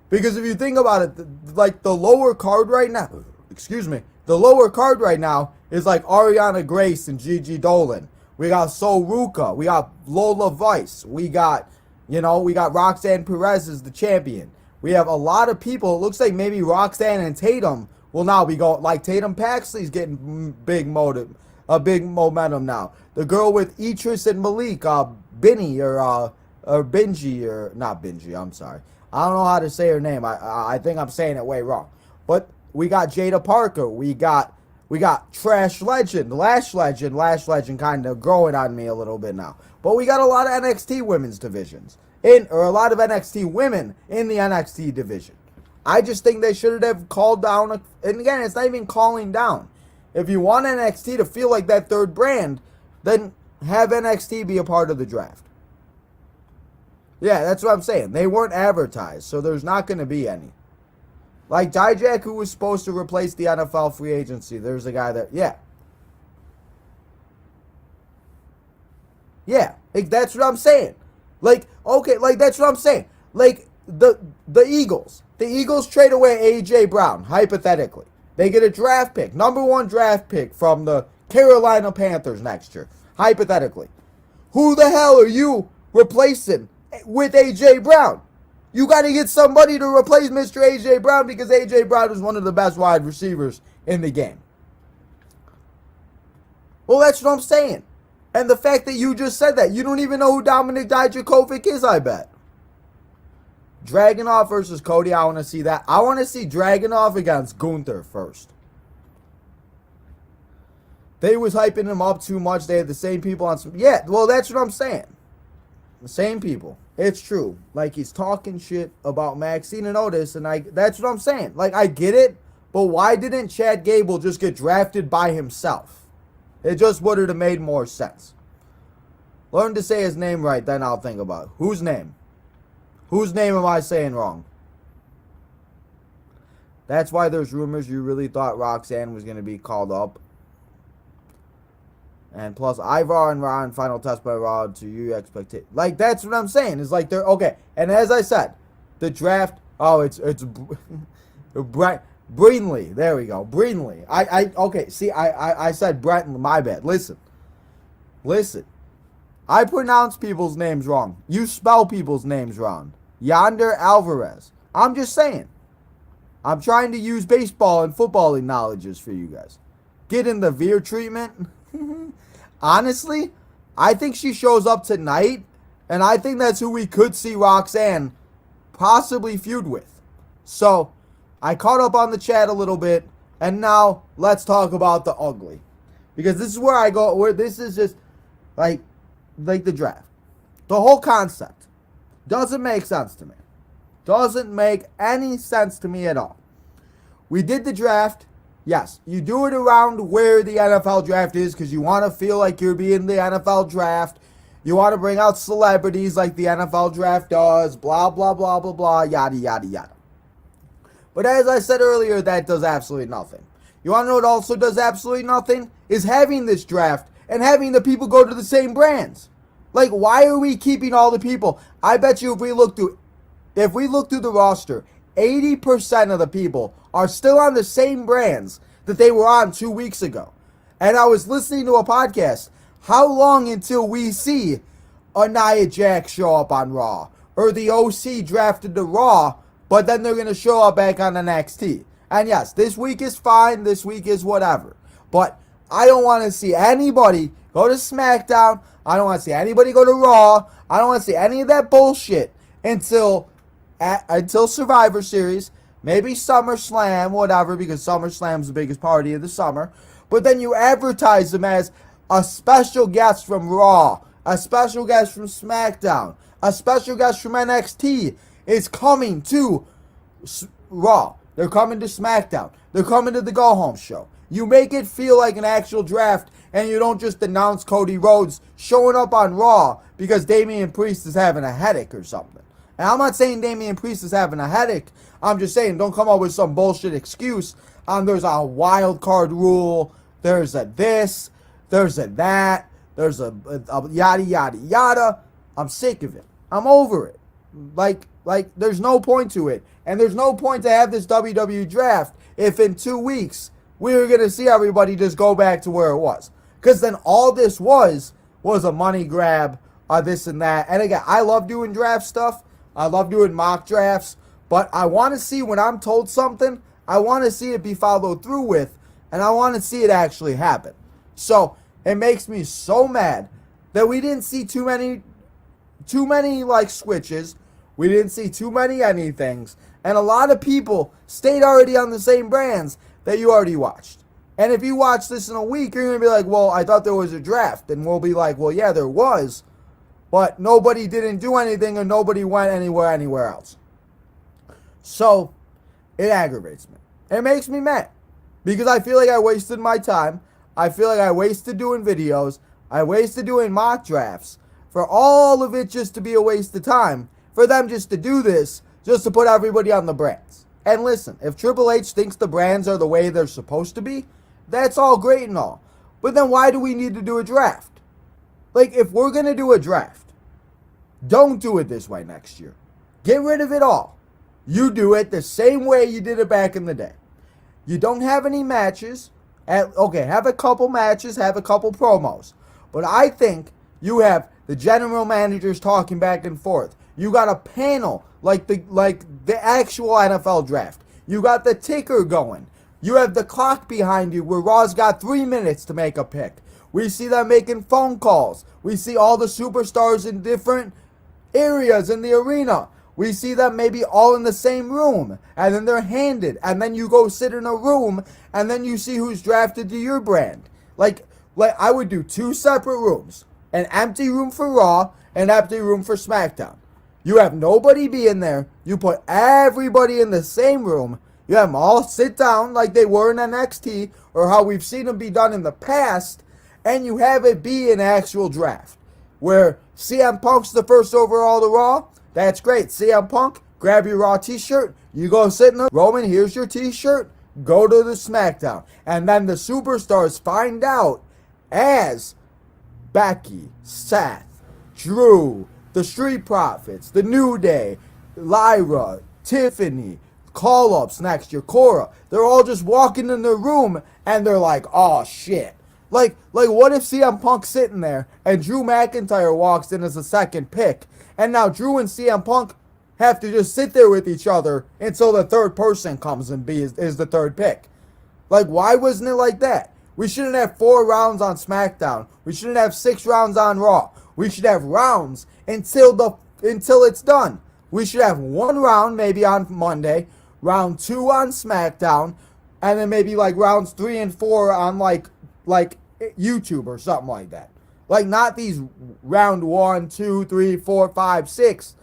Because if you think about it, like the lower card right now, the lower card right now is like Ariana Grace and Gigi Dolan. We got Sol Ruka. We got Lola Vice. We got Roxanne Perez as the champion. We have a lot of people. It looks like maybe Roxanne and Tatum will now be going. Like Tatum Paxley's getting big momentum now. The girl with Idris and Malik, Benji or not Benji. I'm sorry. I don't know how to say her name. I think I'm saying it way wrong. But we got Jada Parker. We got Lash Legend kind of growing on me a little bit now. But we got a lot of NXT women's divisions. Or a lot of NXT women in the NXT division. I just think they should have called down, and again, it's not even calling down. If you want NXT to feel like that third brand, then have NXT be a part of the draft. Yeah, that's what I'm saying. They weren't advertised, so there's not going to be any. Like Dijak, who was supposed to replace the NFL free agency. There's a guy that, yeah. Yeah, that's what I'm saying. Like, okay, like that's what I'm saying. Like the Eagles. The Eagles trade away A.J. Brown, hypothetically. They get a draft pick, number 1 draft pick from the Carolina Panthers next year, hypothetically. Who the hell are you replacing with A.J. Brown? You got to get somebody to replace Mr. A.J. Brown because A.J. Brown is one of the best wide receivers in the game. Well, that's what I'm saying. And the fact that you just said that, you don't even know who Dominic Dijakovic is, I bet. Dragunov versus Cody, I want to see that. I want to see Dragunov against Gunther first. They was hyping him up too much. They had the same people on some... Yeah, well, that's what I'm saying. The same people. It's true. Like, he's talking shit about Maxine and Otis, and that's what I'm saying. Like, I get it, but why didn't Chad Gable just get drafted by himself? It just would have made more sense. Learn to say his name right, then I'll think about it. Whose name? Whose name am I saying wrong? That's why there's rumors you really thought Roxanne was going to be called up. And plus, Ivar and Ron final test by Raw to you expectation. Like, that's what I'm saying. It's like they're okay. And as I said, the draft. Oh, it's Breenley. There we go. Breenley. Okay. See, I said Brenton. My bad. Listen. I pronounce people's names wrong. You spell people's names wrong. Yonder Alvarez. I'm just saying. I'm trying to use baseball and football knowledges for you guys. Getting the Veer treatment. Honestly, I think she shows up tonight, and I think that's who we could see Roxanne possibly feud with. So, I caught up on the chat a little bit, and now let's talk about the ugly. Because this is where I go, where this is just like the draft. The whole concept doesn't make sense to me. Doesn't make any sense to me at all. We did the draft. Yes, you do it around where the NFL draft is because you want to feel like you're being the NFL draft. You want to bring out celebrities like the NFL draft does, blah, blah, blah, blah, blah, yada, yada, yada. But as I said earlier, that does absolutely nothing. You want to know what also does absolutely nothing? Is having this draft and having the people go to the same brands. Like, why are we keeping all the people? I bet you if we look through the roster, 80% of the people are still on the same brands that they were on 2 weeks ago. And I was listening to a podcast. How long until we see a Nia Jax show up on Raw? Or the OC drafted to Raw, but then they're going to show up back on NXT. And yes, this week is fine. This week is whatever. But I don't want to see anybody go to SmackDown. I don't want to see anybody go to Raw. I don't want to see any of that bullshit until Survivor Series, maybe SummerSlam, whatever, because SummerSlam's the biggest party of the summer. But then you advertise them as a special guest from Raw, a special guest from SmackDown, a special guest from NXT is coming to Raw. They're coming to SmackDown. They're coming to the Go Home show. You make it feel like an actual draft, and you don't just announce Cody Rhodes showing up on Raw because Damian Priest is having a headache or something. And I'm not saying Damian Priest is having a headache. I'm just saying don't come up with some bullshit excuse. There's a wild card rule. There's a this. There's a that. There's a yada, yada, yada. I'm sick of it. I'm over it. Like, there's no point to it. And there's no point to have this WWE draft if in 2 weeks we were going to see everybody just go back to where it was. Because then all this was a money grab, this and that. And again, I love doing draft stuff. I love doing mock drafts. But I want to see when I'm told something, I want to see it be followed through with. And I want to see it actually happen. So it makes me so mad that we didn't see too many like switches. We didn't see too many anythings. And a lot of people stayed already on the same brands that you already watched. And if you watch this in a week, you're going to be like, well, I thought there was a draft. And we'll be like, well, yeah, there was. But nobody didn't do anything and nobody went anywhere else. So, it aggravates me. It makes me mad. Because I feel like I wasted my time. I feel like I wasted doing videos. I wasted doing mock drafts. For all of it just to be a waste of time. For them just to do this, just to put everybody on the brands. And listen, if Triple H thinks the brands are the way they're supposed to be, that's all great and all. But then why do we need to do a draft? Like, if we're going to do a draft, don't do it this way next year. Get rid of it all. You do it the same way you did it back in the day. You don't have any matches. Okay, have a couple matches, have a couple promos. But I think you have the general managers talking back and forth. You got a panel like the actual NFL draft. You got the ticker going. You have the clock behind you where Raw's got 3 minutes to make a pick. We see them making phone calls. We see all the superstars in different areas in the arena. We see them maybe all in the same room. And then they're handed. And then you go sit in a room. And then you see who's drafted to your brand. Like I would do 2 separate rooms. An empty room for Raw. An empty room for SmackDown. You have nobody be in there. You put everybody in the same room. You have them all sit down like they were in NXT. Or how we've seen them be done in the past. And you have it be an actual draft. Where CM Punk's the first overall to Raw. That's great. CM Punk, grab your Raw t-shirt. You go sit in the Roman, here's your t-shirt. Go to the SmackDown. And then the superstars find out as Becky, Seth, Drew, the Street Profits, the New Day, Lyra, Tiffany, call-ups next year, Cora. They're all just walking in the room and they're like, oh shit. Like what if CM Punk's sitting there and Drew McIntyre walks in as a second pick? And now Drew and CM Punk have to just sit there with each other until the third person comes and is the third pick. Like, why wasn't it like that? We shouldn't have 4 rounds on SmackDown. We shouldn't have 6 rounds on Raw. We should have rounds until it's done. We should have 1 round maybe on Monday, round 2 on SmackDown, and then maybe like rounds 3 and 4 on like YouTube or something like that. Like, not these round 1, 2, 3, 4, 5, 6,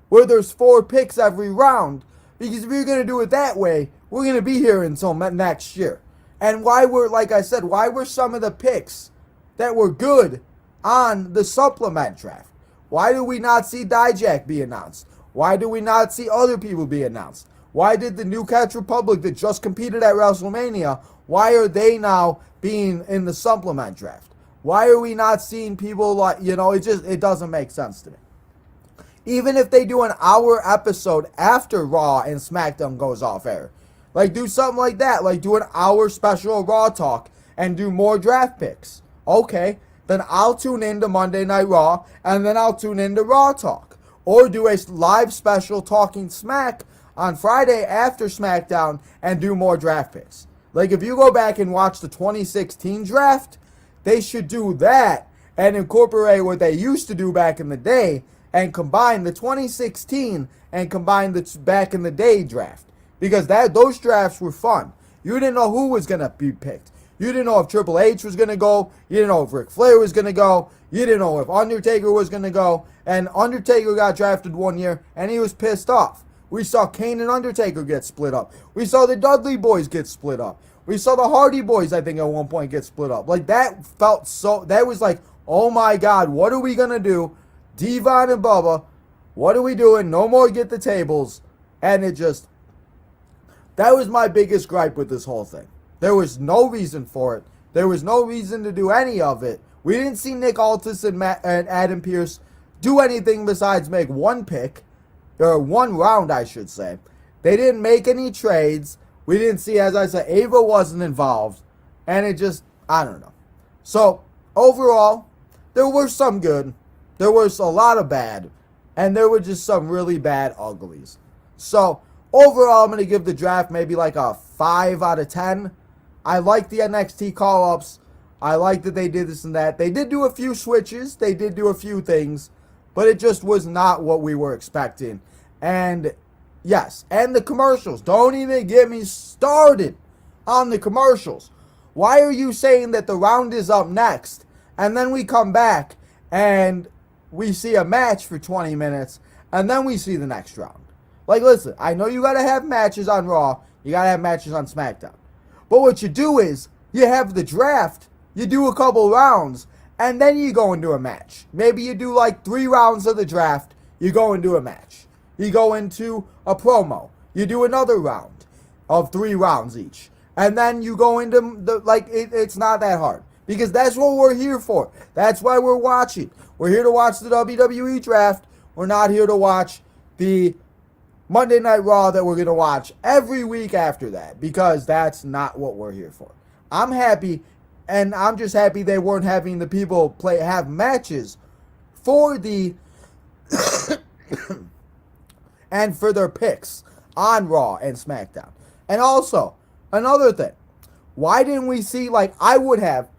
where there's 4 picks every round. Because if you're going to do it that way, we're going to be here until next year. And like I said, why were some of the picks that were good on the supplement draft? Why do we not see Dijak be announced? Why do we not see other people be announced? Why did the New Catch Republic that just competed at WrestleMania, why are they now being in the supplement draft? Why are we not seeing people like, it doesn't make sense to me. Even if they do an hour episode after Raw and SmackDown goes off air, like, do something like that. Like, do an hour special Raw talk and do more draft picks. Okay, then I'll tune into Monday Night Raw and then I'll tune into Raw talk. Or do a live special talking smack on Friday after SmackDown and do more draft picks. Like, if you go back and watch the 2016 draft, they should do that and incorporate what they used to do back in the day and combine the 2016 and combine the back in the day draft. Because those drafts were fun. You didn't know who was going to be picked. You didn't know if Triple H was going to go. You didn't know if Ric Flair was going to go. You didn't know if Undertaker was going to go. And Undertaker got drafted one year, and he was pissed off. We saw Kane and Undertaker get split up. We saw the Dudley Boys get split up. We saw the Hardy Boys, I think, at one point get split up. Like, that was like, oh my God, what are we going to do? Devon and Bubba, what are we doing? No more get the tables. And that was my biggest gripe with this whole thing. There was no reason for it. There was no reason to do any of it. We didn't see Nick Aldis and Adam Pearce do anything besides make one pick, or 1 round, I should say. They didn't make any trades. We didn't see, as I said, Ava wasn't involved. And it just, I don't know. So, overall, there were some good. There was a lot of bad. And there were just some really bad uglies. So, overall, I'm going to give the draft maybe like a 5 out of 10. I like the NXT call-ups. I like that they did this and that. They did do a few switches. They did do a few things. But it just was not what we were expecting. And, yes, and the commercials. Don't even get me started on the commercials. Why are you saying that the round is up next, and then we come back and we see a match for 20 minutes, and then we see the next round? Like, listen, I know you got to have matches on Raw. You got to have matches on SmackDown. But what you do is, you have the draft, you do a couple rounds, and then you go into a match. Maybe you do like 3 rounds of the draft, you go into a match. You go into a promo. You do another round of 3 rounds each. And then you go into it's not that hard. Because that's what we're here for. That's why we're watching. We're here to watch the WWE draft. We're not here to watch the Monday Night Raw that we're going to watch every week after that. Because that's not what we're here for. I'm happy, and I'm just happy they weren't having the people have matches for the and for their picks on Raw and SmackDown. And also, another thing, why didn't we see, like, I would have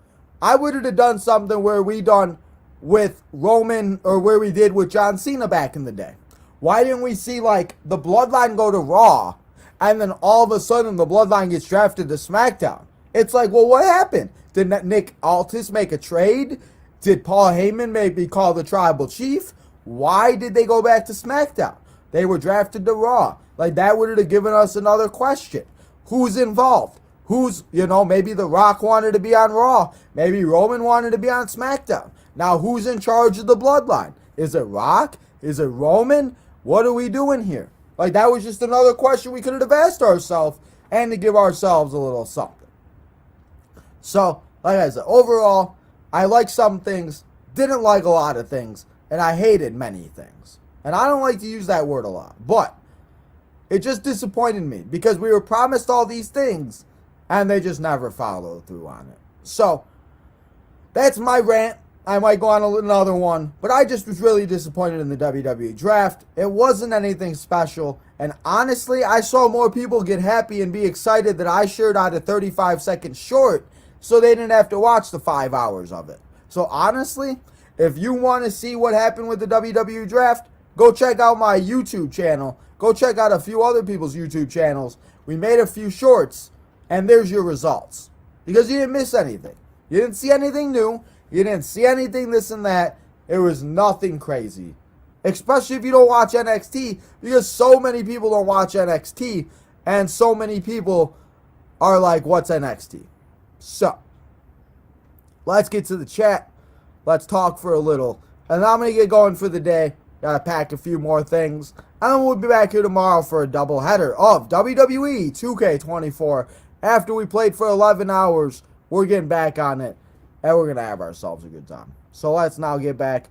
done something where we done with Roman, or where we did with John Cena back in the day. Why didn't we see, like, the Bloodline go to Raw, and then all of a sudden the Bloodline gets drafted to SmackDown? It's like, well, what happened? Did Nick Aldis make a trade? Did Paul Heyman maybe call the Tribal Chief? Why did they go back to SmackDown? They were drafted to Raw. Like, that would have given us another question. Who's involved? Maybe The Rock wanted to be on Raw. Maybe Roman wanted to be on SmackDown. Now, who's in charge of the Bloodline? Is it Rock? Is it Roman? What are we doing here? Like, that was just another question we could have asked ourselves, and to give ourselves a little something. So, like I said, overall, I like some things, didn't like a lot of things, and I hated many things. And I don't like to use that word a lot, but it just disappointed me because we were promised all these things and they just never followed through on it. So, that's my rant. I might go on another one, but I just was really disappointed in the WWE draft. It wasn't anything special, and honestly, I saw more people get happy and be excited that I shared out a 35 seconds short, so they didn't have to watch the 5 hours of it. So honestly, if you want to see what happened with the WWE draft, go check out my YouTube channel. Go check out a few other people's YouTube channels. We made a few shorts, and there's your results. Because you didn't miss anything. You didn't see anything new. You didn't see anything this and that. It was nothing crazy. Especially if you don't watch NXT, because so many people don't watch NXT, and so many people are like, what's NXT? So, let's get to the chat. Let's talk for a little. And I'm going to get going for the day. Gotta pack a few more things. And then we'll be back here tomorrow for a doubleheader of WWE 2K24. After we played for 11 hours, we're getting back on it. And we're going to have ourselves a good time. So let's now get back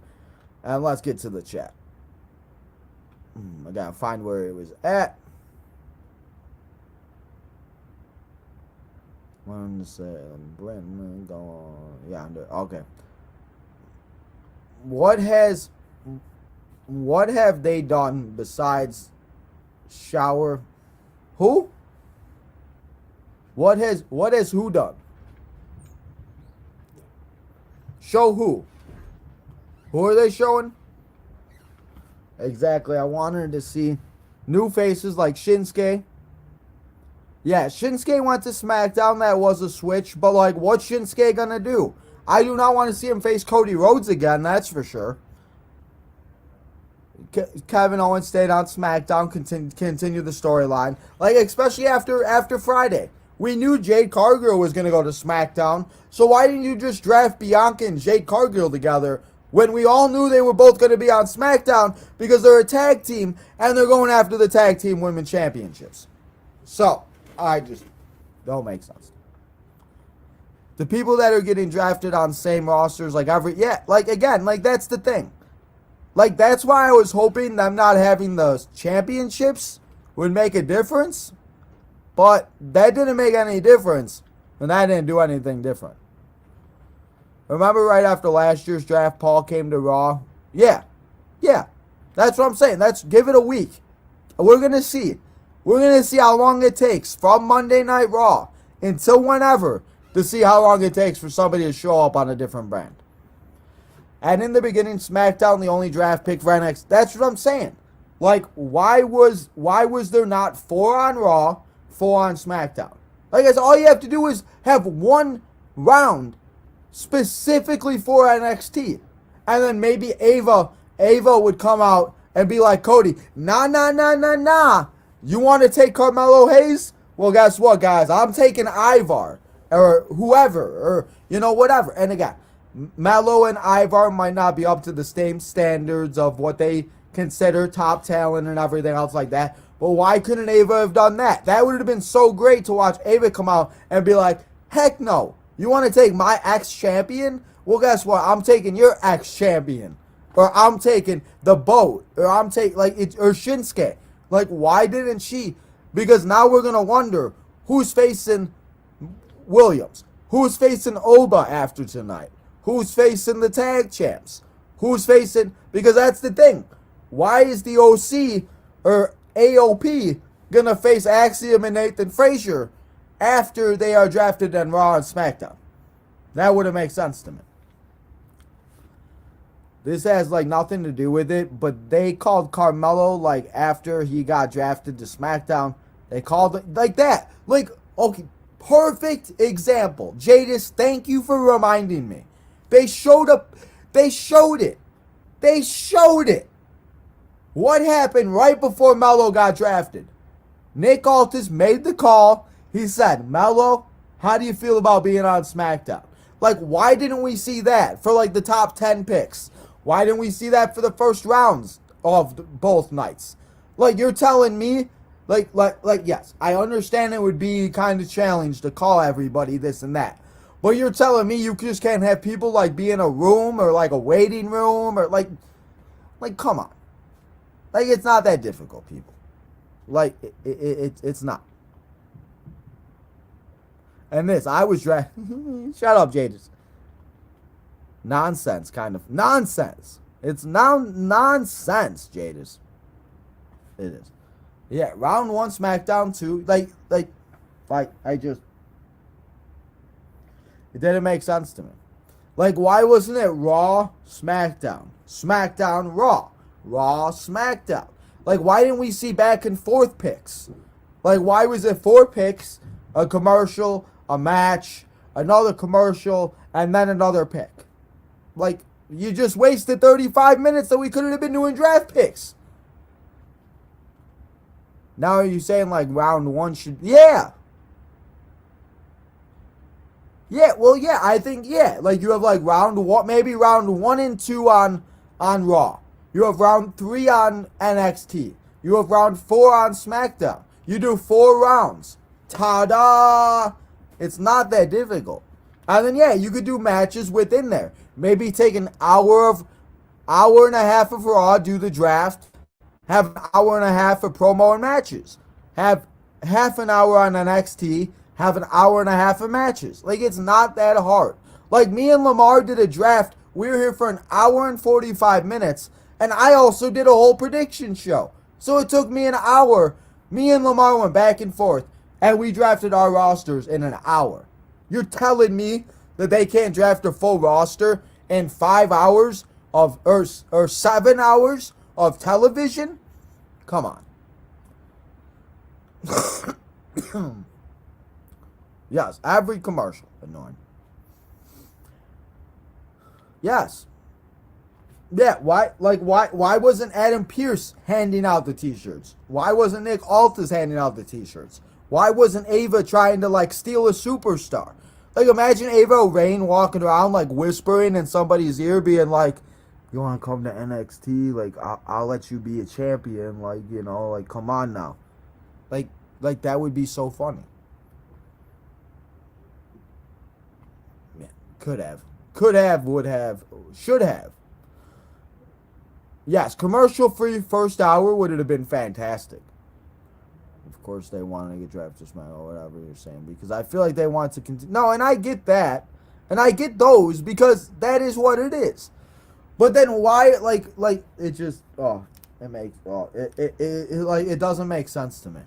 and let's get to the chat. I got to find where it was at. One second. Yeah, okay. What have they done besides shower? Who? What has who done? Show who? Who are they showing? Exactly. I wanted to see new faces like Shinsuke. Yeah, Shinsuke went to SmackDown. That was a switch. But, like, what's Shinsuke going to do? I do not want to see him face Cody Rhodes again. That's for sure. Kevin Owens stayed on SmackDown. Continue the storyline. Like, especially after Friday. We knew Jade Cargill was going to go to SmackDown, so why didn't you just draft Bianca and Jade Cargill together when we all knew they were both going to be on SmackDown because they're a tag team and they're going after the tag team women championships? So, I just don't make sense. The people that are getting drafted on same rosters, like that's the thing. Like, that's why I was hoping them not having the championships would make a difference. But that didn't make any difference, and I didn't do anything different. Remember right after last year's draft, Paul came to Raw? Yeah. That's what I'm saying. Give it a week. We're going to see. We're going to see how long it takes from Monday Night Raw until whenever to see how long it takes for somebody to show up on a different brand. And in the beginning, SmackDown, the only draft pick for NXT. That's what I'm saying. Like, why was there not 4 on Raw, 4 on SmackDown? Like I said, all you have to do is have one round specifically for NXT. And then maybe Ava would come out and be like, Cody, nah. You want to take Carmelo Hayes? Well, guess what, guys? I'm taking Ivar or whoever or, whatever. And again, Melo and Ivar might not be up to the same standards of what they consider top talent and everything else like that. But why couldn't Ava have done that? That would have been so great to watch Ava come out and be like, heck no. You want to take my ex-champion? Well, guess what? I'm taking your ex-champion. Or I'm taking the boat. Or I'm taking, or Shinsuke. Like, why didn't she? Because now we're going to wonder who's facing Williams. Who's facing Oba after tonight? Who's facing the tag champs? Who's facing, because that's the thing. Why is the OC or AOP going to face Axiom and Nathan Frazier after they are drafted on Raw and SmackDown? That wouldn't make sense to me. This has nothing to do with it, but they called Carmelo after he got drafted to SmackDown. They called it like that. Okay, perfect example. Jadis, thank you for reminding me. They showed up. They showed it. What happened right before Melo got drafted? Nick Aldis made the call. He said, Melo, how do you feel about being on SmackDown? Why didn't we see that for the top 10 picks? Why didn't we see that for the first rounds of both nights? You're telling me, yes, I understand it would be kind of challenge to call everybody this and that. But you're telling me you just can't have people be in a room or a waiting room or come on. It's not that difficult, people. It's not. And this, I was drafted. Shut up, Jadis. Nonsense, kind of. Nonsense. It's now nonsense, Jadis. It is. Yeah, round 1, SmackDown 2. I just... It didn't make sense to me. Like, why wasn't it Raw, SmackDown? SmackDown, Raw. Raw, SmackDown. Like, why didn't we see back and forth picks? Like, why was it 4 picks, a commercial, a match, another commercial, and then another pick? Like, you just wasted 35 minutes that we could have been doing draft picks. Now are you saying, like, round 1 should... Yeah. Yeah, well, yeah, I think, yeah. Like, you have, like, round 1, maybe round 1 and 2 on Raw. You have round 3 on NXT. You have round 4 on SmackDown. You do 4 rounds. Ta-da! It's not that difficult. And then, yeah, you could do matches within there. Maybe take an hour and a half of Raw, do the draft. Have an hour and a half of promo and matches. Have half an hour on NXT. Have an hour and a half of matches. Like, it's not that hard. Like, me and Lamar did a draft. We were here for an hour and 45 minutes. And I also did a whole prediction show. So it took me an hour. Me and Lamar went back and forth. And we drafted our rosters in an hour. You're telling me that they can't draft a full roster in 5 hours of, or 7 hours of television? Come on. Yes, every commercial. Annoying. Yes. Yeah, why wasn't Adam Pearce handing out the t-shirts? Why wasn't Nick Aldis handing out the t-shirts? Why wasn't Ava trying to, like, steal a superstar? Like, imagine Ava Rain walking around, like, whispering in somebody's ear, being like, you want to come to NXT? Like, I'll let you be a champion. Like, you know, like, come on now. Like, that would be so funny. Yeah, could have. Could have, would have, should have. Yes, commercial-free first hour would have been fantastic. Of course, they wanted to get drafted or whatever you're saying, because I feel like they want to continue. No, and I get that, and I get those, because that is what it is. But then why, like it just, it doesn't make sense to me.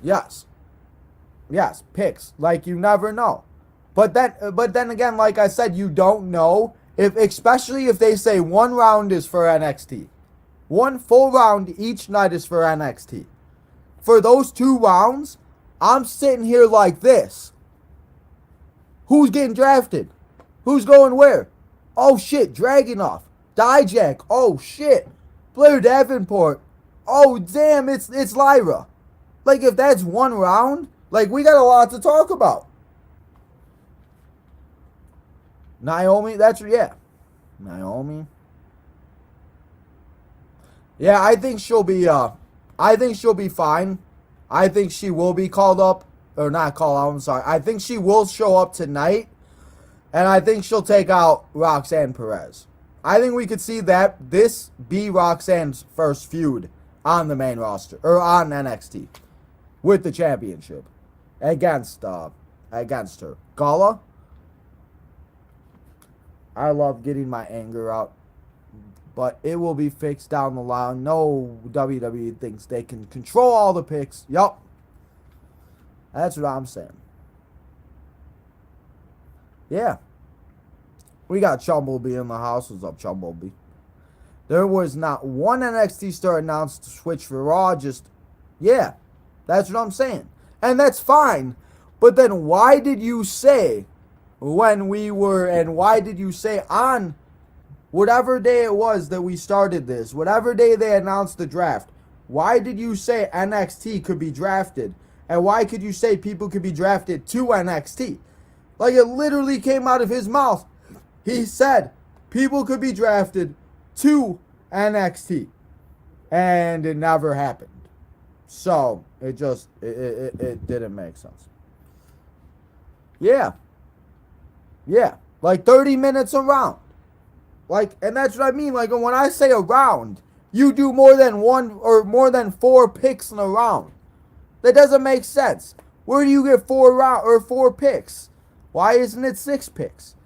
Yes, picks, like, you never know. But then again, like I said, you don't know. Especially if they say 1 round is for NXT. 1 full round each night is for NXT. For those 2 rounds, I'm sitting here like this. Who's getting drafted? Who's going where? Oh shit, Dragunov. Dijak. Oh shit. Blair Davenport. Oh damn, it's Lyra. Like, if that's 1 round, like, we got a lot to talk about. Naomi, Naomi. Yeah, I think she'll be fine. I think she will be called up, or not called out, I'm sorry. I think she will show up tonight, and I think she'll take out Roxanne Perez. I think we could see this be Roxanne's first feud on the main roster, or on NXT, with the championship, against her. Gala? I love getting my anger out, but it will be fixed down the line. No, WWE thinks they can control all the picks. Yup. That's what I'm saying. Yeah. We got Chumblebee in the house. What's up, Chumblebee? There was not one NXT star announced to switch for Raw. Yeah. That's what I'm saying. And that's fine. But then why did you say why did you say on whatever day it was that we started this, whatever day they announced the draft, why did you say NXT could be drafted? And why could you say people could be drafted to NXT? Like, it literally came out of his mouth. He said people could be drafted to NXT. And it never happened. So, it didn't make sense. Yeah. Yeah. Like 30 minutes a round. Like, and that's what I mean. Like, when I say a round, you do more than 1 or more than 4 picks in a round. That doesn't make sense. Where do you get 4 picks? Why isn't it 6 picks?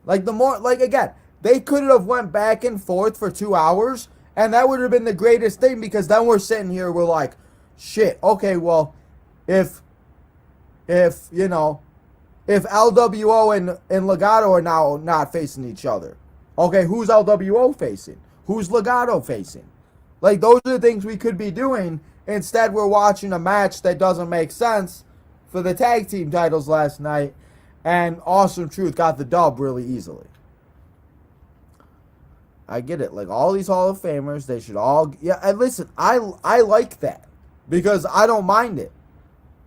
Like, the more, like, again, they could have went back and forth for 2 hours, and that would have been the greatest thing, because then we're sitting here, we're like, shit, okay, well, if you know, if LWO and Legado are now not facing each other, okay, who's LWO facing? Who's Legado facing? Like, those are the things we could be doing. Instead, we're watching a match that doesn't make sense for the tag team titles last night, and Awesome Truth got the dub really easily. I get it. Like, all these Hall of Famers, they should all... Yeah, and listen, I like that, because I don't mind it.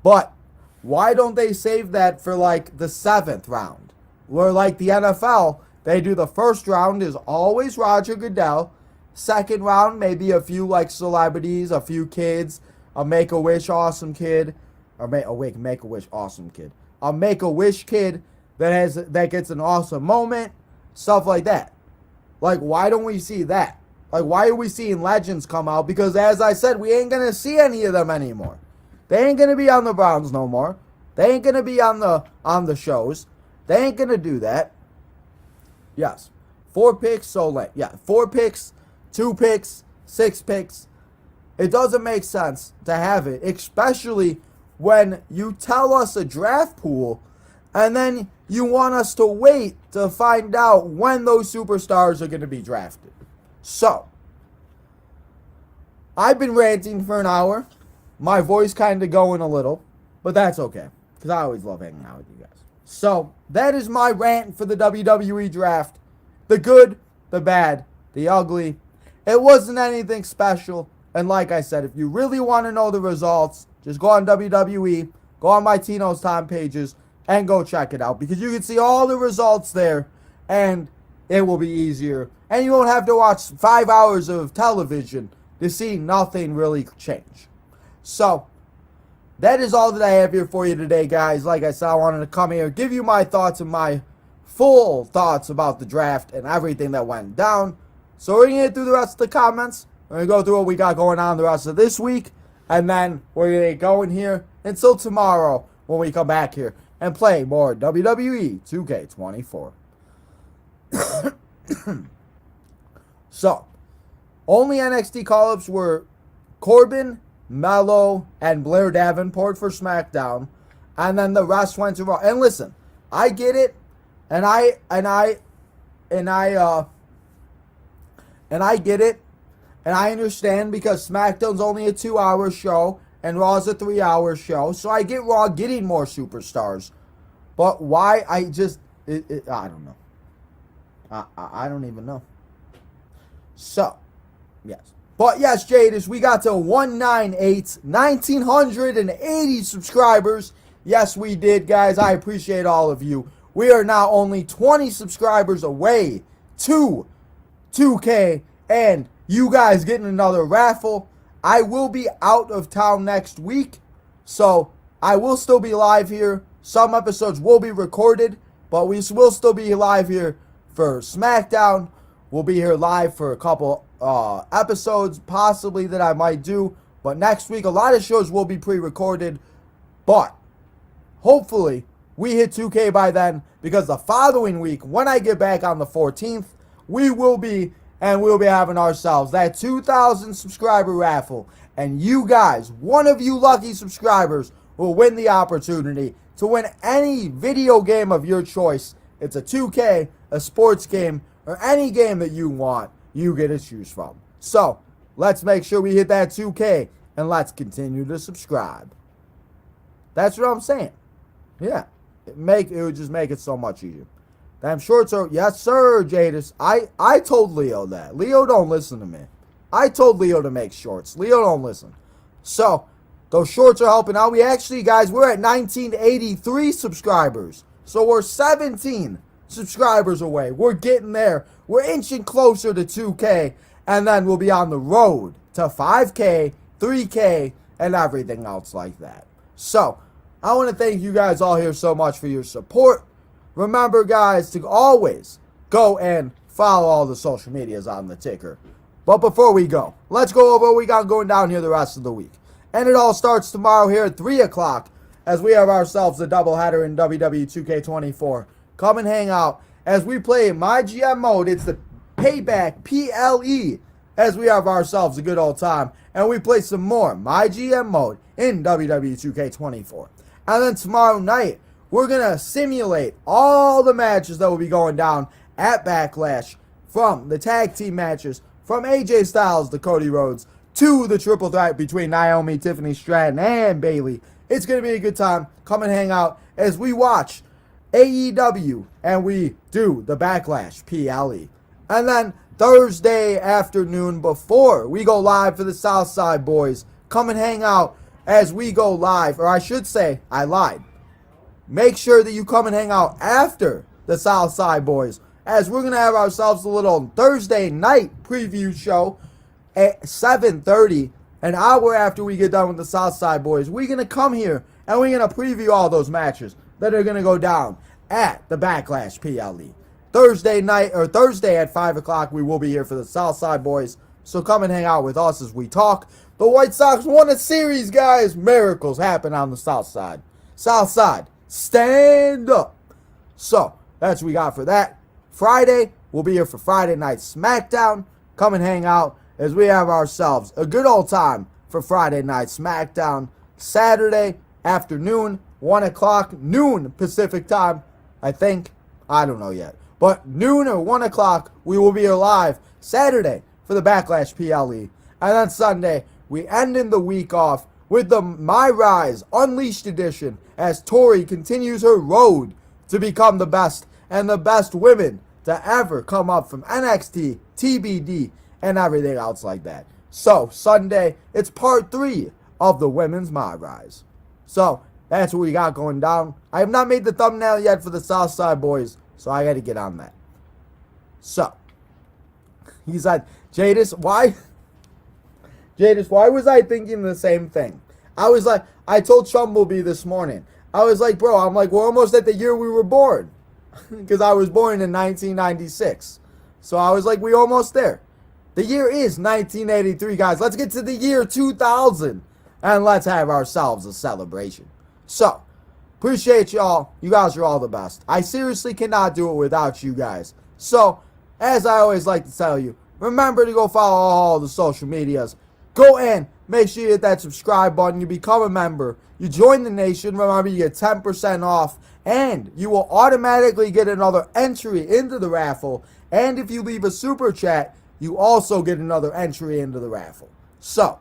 But why don't they save that for, like, the 7th round? Where, like, the NFL, they do the first round is always Roger Goodell. Second round, maybe a few, like, celebrities, a few kids, a Make-A-Wish awesome kid, or Make-A-Wish awesome kid, a Make-A-Wish kid that gets an awesome moment, stuff like that. Like, why don't we see that? Like, why are we seeing legends come out? Because, as I said, we ain't gonna see any of them anymore. They ain't gonna be on the Browns no more. They ain't gonna be on the shows. They ain't gonna do that. Yes, 4 picks, so late. Yeah, 4 picks. 2 picks, 6 picks. It doesn't make sense to have it, especially when you tell us a draft pool and then you want us to wait to find out when those superstars are going to be drafted. So, I've been ranting for an hour. My voice kind of going a little, but that's okay, because I always love hanging out with you guys. So, that is my rant for the WWE draft. The good, the bad, the ugly. It wasn't anything special, and like I said, if you really want to know the results, just go on WWE, go on my Tino's Time pages, and go check it out, because you can see all the results there, and it will be easier, and you won't have to watch 5 hours of television to see nothing really change. So, that is all that I have here for you today, guys. Like I said, I wanted to come here, give you my thoughts and my full thoughts about the draft and everything that went down. So we're going to get through the rest of the comments. We're going to go through what we got going on the rest of this week. And then we're going to get going here until tomorrow when we come back here and play more WWE 2K24. So, only NXT call-ups were Corbin, Mello, and Blair Davenport for SmackDown. And then the rest went to Raw. And listen, I get it. And I get it, and I understand, because SmackDown's only a 2-hour show, and Raw's a 3-hour show, so I get Raw getting more superstars. But why? I don't know. I don't even know. So, yes. But yes, Jadis, we got to 198 subscribers. Yes, we did, guys. I appreciate all of you. We are now only 20 subscribers away to 2K, and you guys getting another raffle. I will be out of town next week, so I will still be live here. Some episodes will be recorded, but we will still be live here for SmackDown. We'll be here live for a couple episodes, possibly, that I might do. But next week, a lot of shows will be pre-recorded. But hopefully, we hit 2K by then, because the following week, when I get back on the 14th, we'll be having ourselves that 2,000 subscriber raffle. And you guys, one of you lucky subscribers, will win the opportunity to win any video game of your choice. It's a 2K, a sports game, or any game that you want, you get to choose from. So, let's make sure we hit that 2K, and let's continue to subscribe. That's what I'm saying. Yeah. It would just make it so much easier. Damn shorts are... Yes, sir, Jadis. I told Leo that. Leo don't listen to me. I told Leo to make shorts. Leo don't listen. So, those shorts are helping out. We actually, guys, we're at 1983 subscribers. So, we're 17 subscribers away. We're getting there. We're inching closer to 2K. And then we'll be on the road to 5K, 3K, and everything else like that. So, I want to thank you guys all here so much for your support. Remember, guys, to always go and follow all the social medias on the ticker. But before we go, let's go over what we got going down here the rest of the week. And it all starts tomorrow here at 3 o'clock as we have ourselves a doubleheader in WWE 2K24. Come and hang out as we play my GM mode. It's the Payback PLE as we have ourselves a good old time. And we play some more my GM mode in WWE 2K24. And then tomorrow night, we're going to simulate all the matches that will be going down at Backlash, from the tag team matches, from AJ Styles to Cody Rhodes, to the triple threat between Naomi, Tiffany Stratton, and Bayley. It's going to be a good time. Come and hang out as we watch AEW and we do the Backlash PLE. And then Thursday afternoon, before we go live for the Southside Boys, come and hang out as we go live. Or I should say, I lied. Make sure that you come and hang out after the Southside Boys, as we're going to have ourselves a little Thursday night preview show at 7:30, an hour after we get done with the Southside Boys. We're going to come here and we're going to preview all those matches that are going to go down at the Backlash PLE. Thursday night, or Thursday at 5 o'clock, we will be here for the Southside Boys. So come and hang out with us as we talk. The White Sox won a series, guys. Miracles happen on the South Side. South Side, stand up. So that's what we got for that. Friday, we'll be here for Friday Night SmackDown. Come and hang out as we have ourselves a good old time for Friday Night SmackDown. Saturday afternoon, 1 o'clock, noon Pacific time, I think. I don't know yet. But noon or 1 o'clock, we will be alive Saturday for the Backlash PLE. And then Sunday, we end in the week off with the My Rise Unleashed edition, as Tori continues her road to become the best and the best women to ever come up from NXT, TBD, and everything else like that. So, Sunday, it's part 3 of the Women's My Rise. So, that's what we got going down. I have not made the thumbnail yet for the Southside Boys, so I got to get on that. So, he said, Jadis, why was I thinking the same thing? I was like, I told Chumblebee this morning. I was like, bro, we're almost at the year we were born. Because I was born in 1996. So I was like, we almost there. The year is 1983, guys. Let's get to the year 2000. And let's have ourselves a celebration. So, appreciate y'all. You guys are all the best. I seriously cannot do it without you guys. So, as I always like to tell you, remember to go follow all the social medias. Go in. Make sure you hit that subscribe button. You become a member. You join the nation. Remember, you get 10% off. And you will automatically get another entry into the raffle. And if you leave a super chat, you also get another entry into the raffle. So,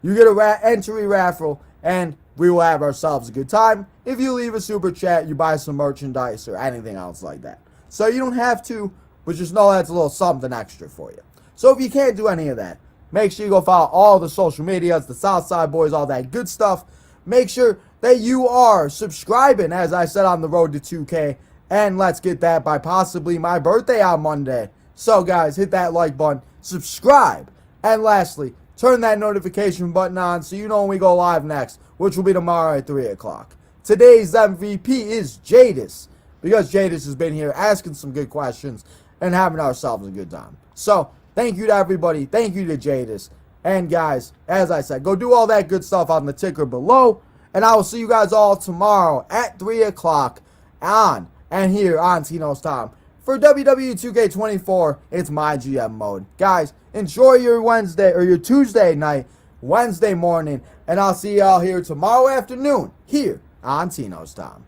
you get a entry raffle, and we will have ourselves a good time. If you leave a super chat, you buy some merchandise or anything else like that. So you don't have to, but just know that's a little something extra for you. So if you can't do any of that, make sure you go follow all the social medias, the Southside Boys, all that good stuff. Make sure that you are subscribing, as I said, on the road to 2K. And let's get that by possibly my birthday on Monday. So guys, hit that like button, subscribe, and lastly, turn that notification button on so you know when we go live next, which will be tomorrow at 3 o'clock. Today's MVP is Jadis, because Jadis has been here asking some good questions and having ourselves a good time. So, thank you to everybody. Thank you to Jadis. And guys, as I said, go do all that good stuff on the ticker below. And I will see you guys all tomorrow at 3 o'clock on and here on Tino's Time. For WWE 2K24, it's my GM mode. Guys, enjoy your Wednesday or your Tuesday night, Wednesday morning, and I'll see y'all here tomorrow afternoon here on Tino's Time.